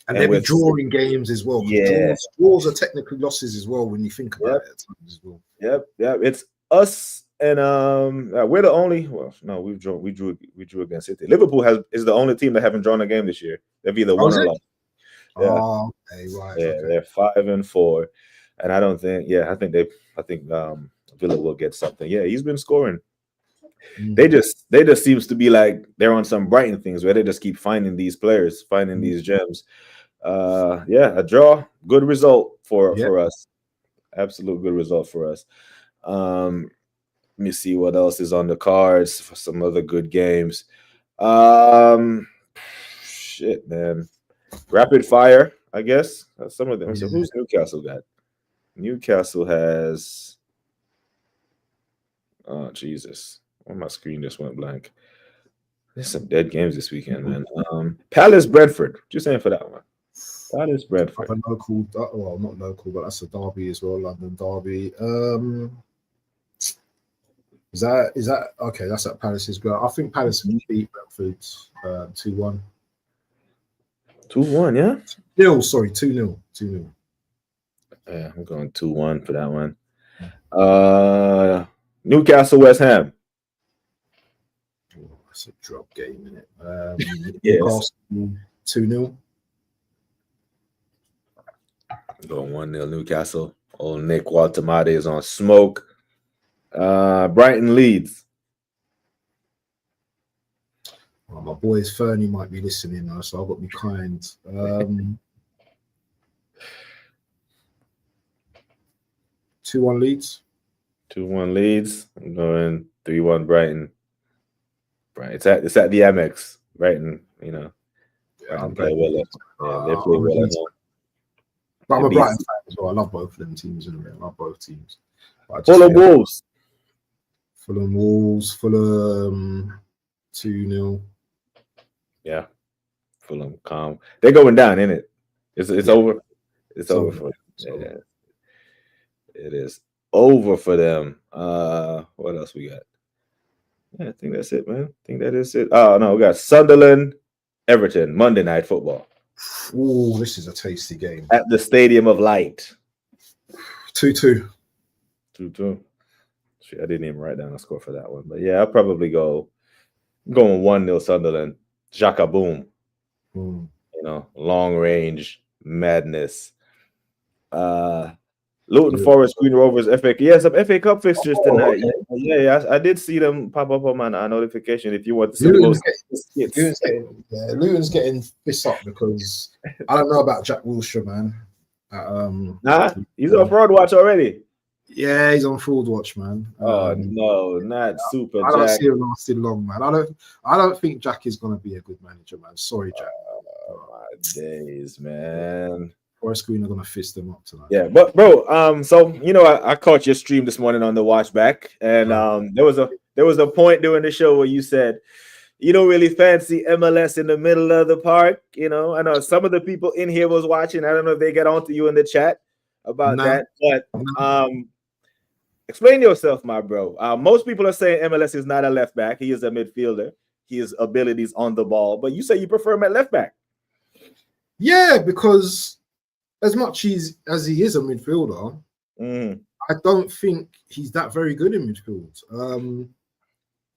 And they'll be drawing games as well. Yeah. Draws are technically losses as well when you think about it as well. Yep. It's us and we're the only. Well, no, we drew against City. Liverpool is the only team that haven't drawn a game this year. They've either won or lost. Yeah. Oh, okay, right. Yeah, okay. They're 5-4, and I don't think. Yeah, I think Villa will get something. Yeah, he's been scoring. They just seems to be like they're on some Brighton things where they just keep finding these players, finding these gems. A draw, good result for us. Absolute good result for us. Let me see what else is on the cards for some other good games. Shit, man. Rapid fire, I guess. Some of them. So who's Newcastle got? Newcastle has. Oh Jesus! Oh, my screen just went blank. There's some dead games this weekend, man. Palace Brentford. What you saying for that one? Palace Brentford. Not local, but that's a derby as well, London derby. Is that okay? That's at Palace's goal. I think Palace will beat Brentford 2-1. 2-1, yeah? 2-0. Yeah, I'm going 2-1 for that one. Newcastle West Ham. Oh, that's a drop game, isn't it? Yes. Newcastle 2-0. I'm going 1-0 Newcastle. Old Nick Waltamade is on smoke. Brighton Leeds. Well, my boys Fernie might be listening now, so I've got to be kind. 2-1 Leeds. 2-1 Leeds. I'm going 3-1 Brighton. Right, it's at the Amex. Brighton, Yeah, Brighton play well. They play well. But I'm a Brighton fan well. I love both of them teams, and I love both teams. Fulham Wolves. Fulham Wolves. Fulham 2-0. Yeah, Fulham calm. They're going down, isn't it? It's over. It's over for them. Yeah, it is over for them. What else we got? Yeah, I think that's it, man. I think that is it. Oh no, we got Sunderland, Everton, Monday Night Football. Oh, this is a tasty game. At the Stadium of Light. 2-2. 2-2. I didn't even write down a score for that one. But yeah, I'll probably going 1-0 Sunderland. Xhaka boom. You know, long range madness. Luton Forest, Green Rovers, FA. Yeah, some FA Cup fixtures tonight. Okay. Yeah, I did see them pop up on my notification. If you want to see Luton's getting pissed up because I don't know about Jack Wilshere, man. Nah, he's on fraud watch already. Yeah, he's on fraud watch, man. No, not super. I don't see him lasting long, man. I don't think Jack is going to be a good manager, man. Sorry, Jack. Oh, my days, man. Forest Green are gonna fist them up tonight. Yeah, but bro, so you know, I caught your stream this morning on the watch back, and there was a point during the show where you said you don't really fancy MLS in the middle of the park. You know, I know some of the people in here was watching. I don't know if they got onto you in the chat about that, but explain yourself, my bro. Most people are saying MLS is not a left back; he is a midfielder. His abilities on the ball, but you say you prefer him at left back. Yeah, because as much as he is a midfielder, I don't think he's that very good in midfield.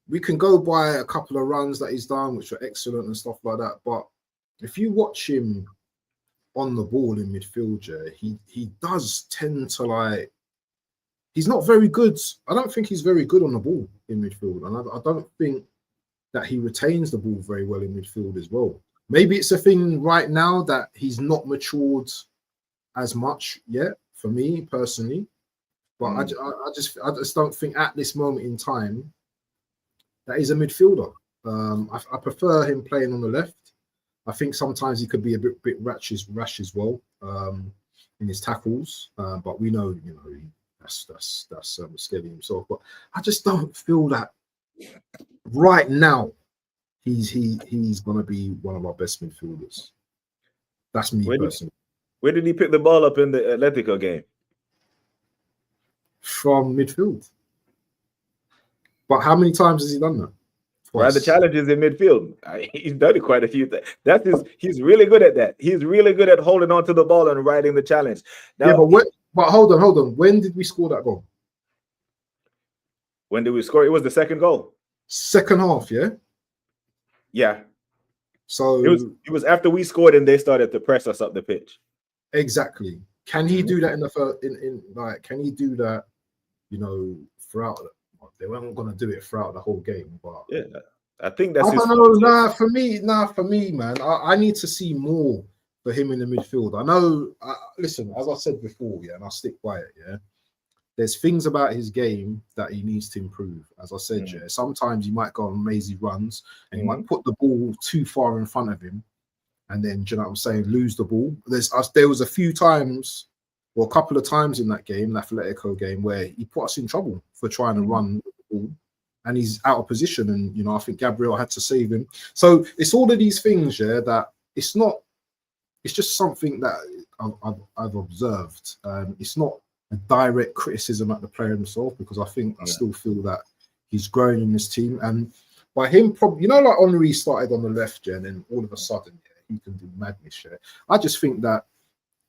We can go by a couple of runs that he's done, which are excellent and stuff like that. But if you watch him on the ball in midfield, he does tend to he's not very good. I don't think he's very good on the ball in midfield. And I don't think that he retains the ball very well in midfield as well. Maybe it's a thing right now that he's not matured as much yet, for me personally, but I just don't think at this moment in time that he's a midfielder. I prefer him playing on the left. I think sometimes he could be a bit rash as well in his tackles, but we know, you know, that's Skelly himself. But I just don't feel that right now he's going to be one of our best midfielders. That's me personally. Where did he pick the ball up in the Atletico game? From midfield. But how many times has he done that? Right, the challenges in midfield. He's done it quite a few times. He's really good at that. He's really good at holding on to the ball and riding the challenge. Now, yeah, but hold on. When did we score that goal? When did we score? It was the second goal. Second half, yeah? Yeah. So it was after we scored and they started to press us up the pitch. Exactly. Can he do that in the first? Can he do that? You know, throughout. They weren't going to do it throughout the whole game, but yeah, I think that's. I don't know. For me, man, I need to see more for him in the midfield. I know. Listen, as I said before, yeah, and I'll stick by it. Yeah, there's things about his game that he needs to improve. As I said, yeah, sometimes he might go on lazy runs and he might put the ball too far in front of him. And then, do you know what I'm saying, lose the ball. There was a few times, or a couple of times in that game, the Atletico game, where he put us in trouble for trying to run the ball, and he's out of position. And, you know, I think Gabriel had to save him. So it's all of these things, yeah, that it's just something that I've observed. It's not a direct criticism at the player himself, because I think I still feel that he's growing in this team. And by him, probably, you know, like Henry started on the left, yeah, and then all of a sudden, he can do madness. Yeah. I just think that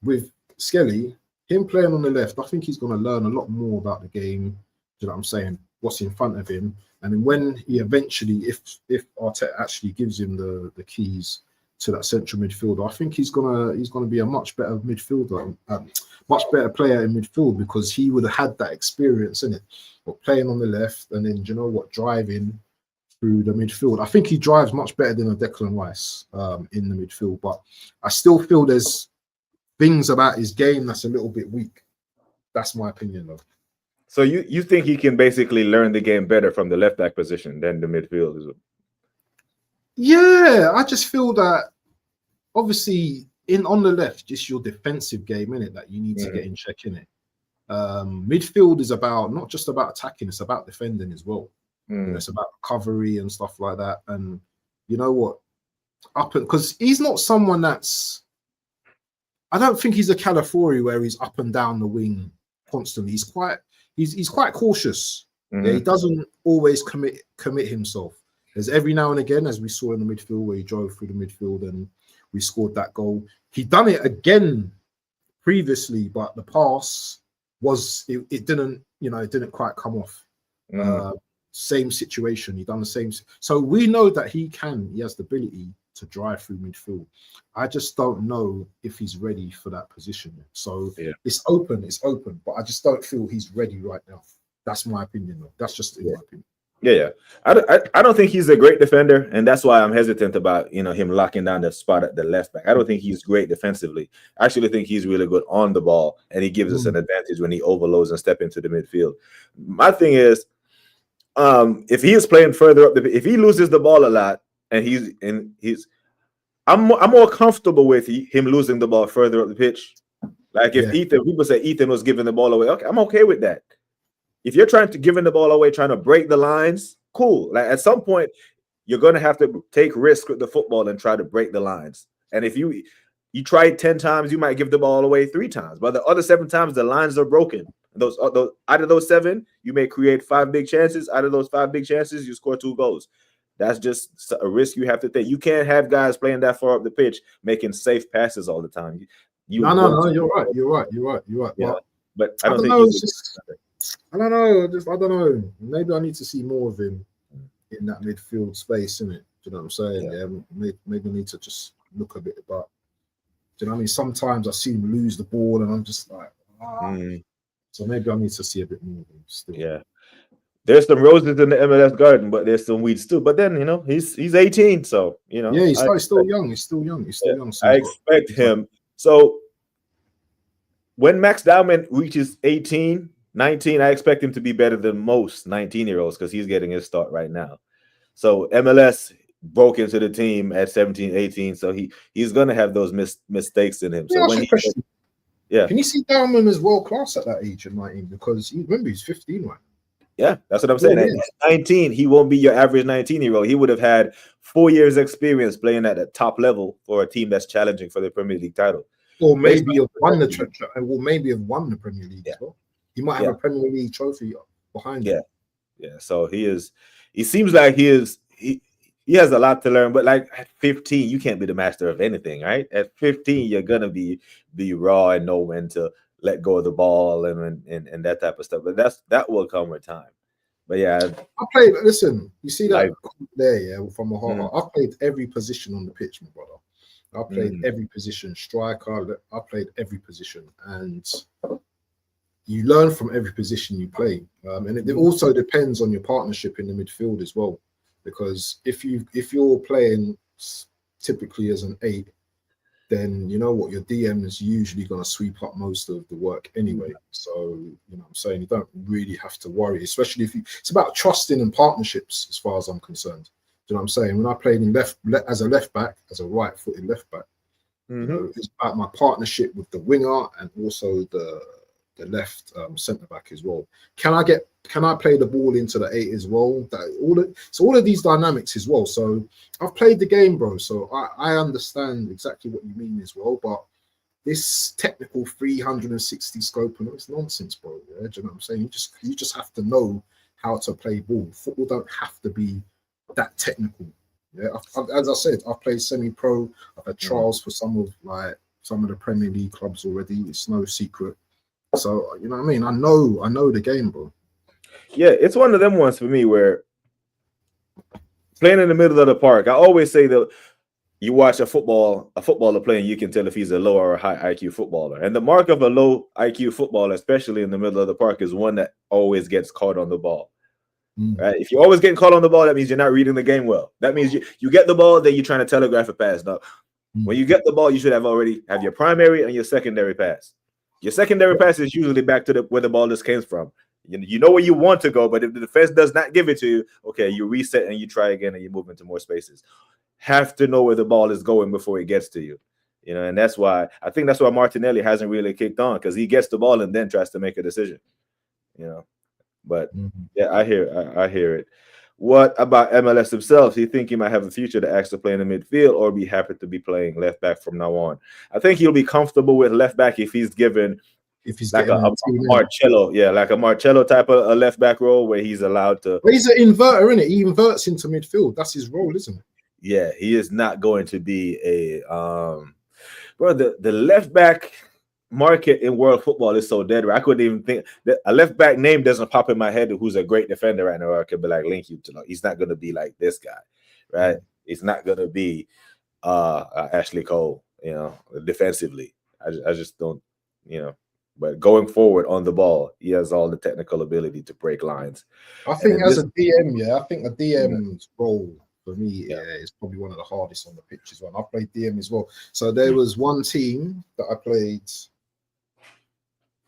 with Skelly, him playing on the left, I think he's going to learn a lot more about the game. Do you know what I'm saying? What's in front of him, and then when he eventually, if Arteta actually gives him the keys to that central midfielder, I think he's gonna be a much better midfielder, much better player in midfield, because he would have had that experience in it, but playing on the left, and then, you know what, driving through the midfield. I think he drives much better than a Declan Rice in the midfield, but I still feel there's things about his game that's a little bit weak. That's my opinion, though. So you think he can basically learn the game better from the left back position than the midfield? Yeah, I just feel that obviously on the left, just your defensive game in it that you need to get in check in it. Midfield is not just about attacking; it's about defending as well. You know, it's about recovery and stuff like that. And you know what? Because he's not someone that's. I don't think he's a Calafiori where he's up and down the wing constantly. He's quite cautious. Yeah, he doesn't always commit himself. There's every now and again, as we saw in the midfield, where he drove through the midfield and we scored that goal. He done it again previously, but the pass it didn't quite come off. Same situation. He done the same. So we know that he has the ability to drive through midfield. I just don't know if he's ready for that position. So it's open, but I just don't feel he's ready right now. That's my opinion, though. That's just in my opinion. Yeah. I don't think he's a great defender, and that's why I'm hesitant about him locking down the spot at the left back. I don't think he's great defensively. I actually think he's really good on the ball, and he gives us an advantage when he overloads and step into the midfield. My thing is, if he is playing further up, if he loses the ball a lot, and I'm more comfortable with him losing the ball further up the pitch. Like if people say Ethan was giving the ball away, okay, I'm okay with that. If you're trying to giving the ball away, trying to break the lines, cool. Like at some point, you're going to have to take risks with the football and try to break the lines. And if you try 10 times, you might give the ball away 3 times. But the other 7 times, the lines are broken. Those out of those 7, you may create 5 big chances. Out of those 5 big chances, you score 2 goals. That's just a risk you have to take. You can't have guys playing that far up the pitch making safe passes all the time. No, you're right. Yeah, but I don't don't know. I don't know. Maybe I need to see more of him in that midfield space, innit? Do you know what I'm saying? Yeah. Maybe I need to just look a bit about. Do you know what I mean? Sometimes I see him lose the ball, and I'm just like, So maybe I need to see a bit more of him still. Yeah. There's some roses in the MLS garden, but there's some weeds too. But then, he's 18, so Yeah, he's still young. He's still young. So I expect him. So when Max Dowman reaches 18, 19, I expect him to be better than most 19-year-olds because he's getting his start right now. So MLS broke into the team at 17, 18, so he's going to have those mistakes in him. So can you see Dowman as world class at that age at 19? Because remember he's 15 right. Yeah, that's what I'm saying. At 19, he won't be your average 19-year-old. He would have had 4 years experience playing at the top level for a team that's challenging for the Premier League title. Or maybe have won the Premier League as well. He might have a Premier League trophy behind him. Yeah. So he seems like he has a lot to learn, but like at 15, you can't be the master of anything, right? At 15, you're gonna be raw and know when to let go of the ball and that type of stuff. But that will come with time. But yeah, I played. Listen, you see that there, from a heart. I played every position on the pitch, my brother. I played every position, striker. I played every position, and you learn from every position you play. And it also depends on your partnership in the midfield as well, because if you're playing typically as an 8, then you know what, your DM is usually going to sweep up most of the work anyway. So you know what I'm saying, you don't really have to worry, especially it's about trusting and partnerships as far as I'm concerned. Do you know what I'm saying? When I played in as a left back, as a right-footed left back, it's about my partnership with the winger and also the left centre back as well. Can I play the ball into the 8 as well? All of these dynamics as well. So I've played the game, bro. So I understand exactly what you mean as well. But this technical 360 scope, and it's nonsense, bro. Yeah? Do you know what I'm saying? You just have to know how to play ball. Football don't have to be that technical. Yeah, as I said, I've played semi-pro. I've had trials for some of the Premier League clubs already. It's no secret. So you know what I mean. I know the game, bro. Yeah, it's one of them ones for me where playing in the middle of the park. I always say that you watch a footballer playing, you can tell if he's a low or a high IQ footballer. And the mark of a low IQ footballer, especially in the middle of the park, is one that always gets caught on the ball. Right? If you're always getting caught on the ball, that means you're not reading the game well. That means you get the ball, then you're trying to telegraph a pass. Now, when you get the ball, you should already have your primary and your secondary pass. Your secondary pass is usually back to where the ball just came from. You know where you want to go, but if the defense does not give it to you, okay, you reset and you try again and you move into more spaces. Have to know where the ball is going before it gets to you. You know, and that's why I think that's why Martinelli hasn't really kicked on, because he gets the ball and then tries to make a decision. You know, but yeah, I hear it. What about MLS himself? Do you think he might have a future to actually play in the midfield, or be happy to be playing left back from now on? I think he'll be comfortable with left back if he's given like a Marcello, like a Marcello type of a left back role where he's allowed to. But he's an inverter, isn't it? He inverts into midfield. That's his role, isn't it? Yeah, he is not going to be a bro. The left back market in world football is so dead. I couldn't even think that a left back name doesn't pop in my head who's a great defender right now. Or I could be like link you to. He's not going to be like this guy, right? He's not going to be Ashley Cole, you know, defensively. I just don't, you know. But going forward on the ball, he has all the technical ability to break lines. I think as a DM, I think a DM's role for me is probably one of the hardest on the pitch as well. I played DM as well. So there was one team that I played.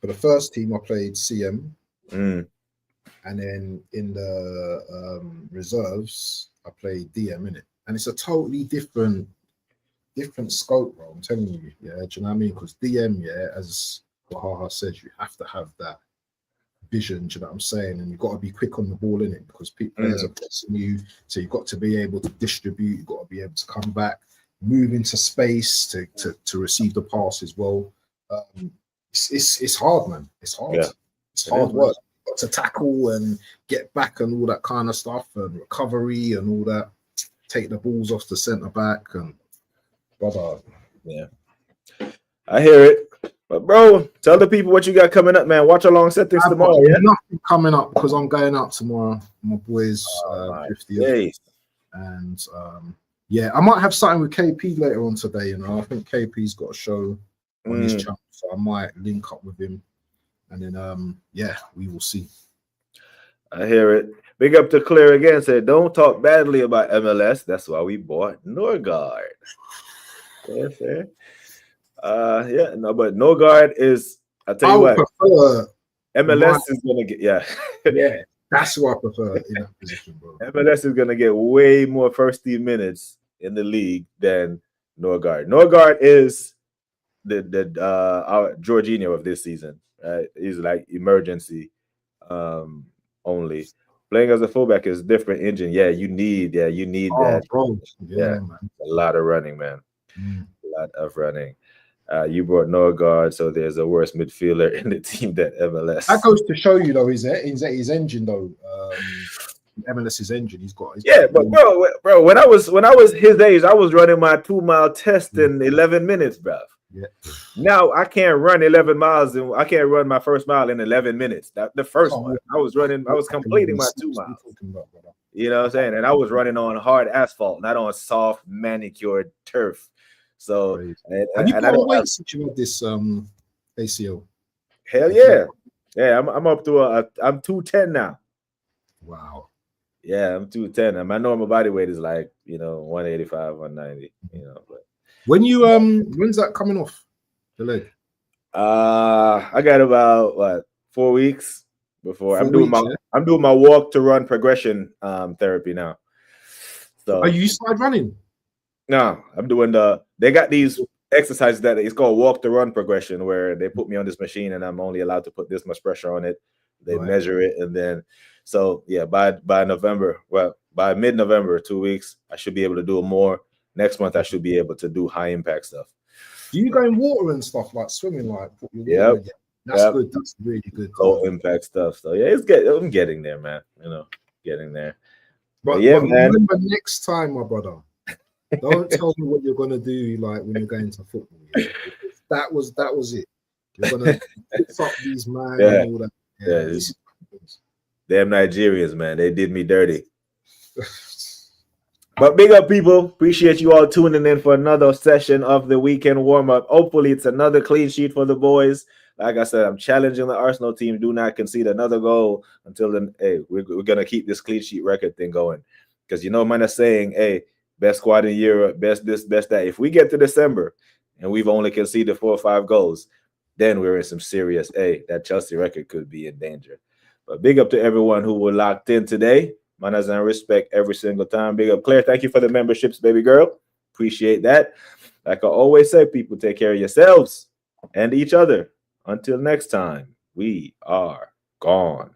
For the first team, I played CM, and then in the reserves, I played DM in it, and it's a totally different scope, bro. I'm telling you, do you know what I mean? Because DM, as Wahaha says, you have to have that vision, do you know what I'm saying? And you've got to be quick on the ball in it, because players are pressing you, so you've got to be able to distribute, you've got to be able to come back, move into space to receive the pass as well. It's hard, man. It's hard. It's hard work. You've got to tackle and get back and all that kind of stuff, and recovery and all that. Take the balls off the centre back and brother. Yeah, I hear it. But bro, tell the people what you got coming up, man. Watch along settings tomorrow. Nothing coming up because I'm going out tomorrow. My boys' 50th, and I might have something with KP later on today. You know, I think KP's got a show on his channel, so I might link up with him, and then we will see. I hear it. Big up to Claire again. Said, don't talk badly about MLS. That's why we bought Norgard. Fair. But Norgard is. I tell you what, MLS is gonna get that's what I prefer in that position, bro. MLS is gonna get way more first team minutes in the league than Norgard. Norgard is our Jorginho of this season. Right? He's like emergency only. Playing as a fullback is a different engine. You need that. Bro. Man. A lot of running, man. A lot of running. You brought Norgard, so there's a worse midfielder in the team than MLS. That goes to show you, though, his engine, though. MLS's engine, he's got. But bro, when I was his age, I was running my 2-mile test in 11 minutes, bro. Yeah. Now I can't run 11 miles, and I can't run my first mile in 11 minutes. The first one, I was completing my 2 miles. You know what I'm saying? And I was running on hard asphalt, not on soft manicured turf. So, have you put on weight since you had this ACL? Hell yeah, I'm up to I'm 210 now. Wow. Yeah, I'm 210, and my normal body weight is like 185, 190. But when you when's that coming off the leg? I got about 4 weeks before I'm doing my walk to run progression therapy now. So are you started running? No, I'm doing they got these exercises that it's called walk to run progression, where they put me on this machine and I'm only allowed to put this much pressure on it. They measure it, and then by November, by mid-November, 2 weeks, I should be able to do more. Next month, I should be able to do high impact stuff. Do you go in water and stuff like swimming? That's good. That's really good. Low impact stuff. So I'm getting there, man. Getting there. But man. Remember, next time, my brother, don't tell me what you're gonna do like when you're going to football. That was it. You're gonna fix up these man and all that. Damn Nigerians, man. They did me dirty. But big up, people. Appreciate you all tuning in for another session of the weekend warm-up. Hopefully, it's another clean sheet for the boys. Like I said, I'm challenging the Arsenal team. Do not concede another goal until then. Hey, we're going to keep this clean sheet record thing going. Because man is saying, hey, best squad in Europe, best this, best that. If we get to December and we've only conceded 4 or 5 goals, then we're in some serious, that Chelsea record could be in danger. But big up to everyone who were locked in today. Manners and respect every single time. Big up, Claire. Thank you for the memberships, baby girl. Appreciate that. Like I always say, people, take care of yourselves and each other. Until next time, we are gone.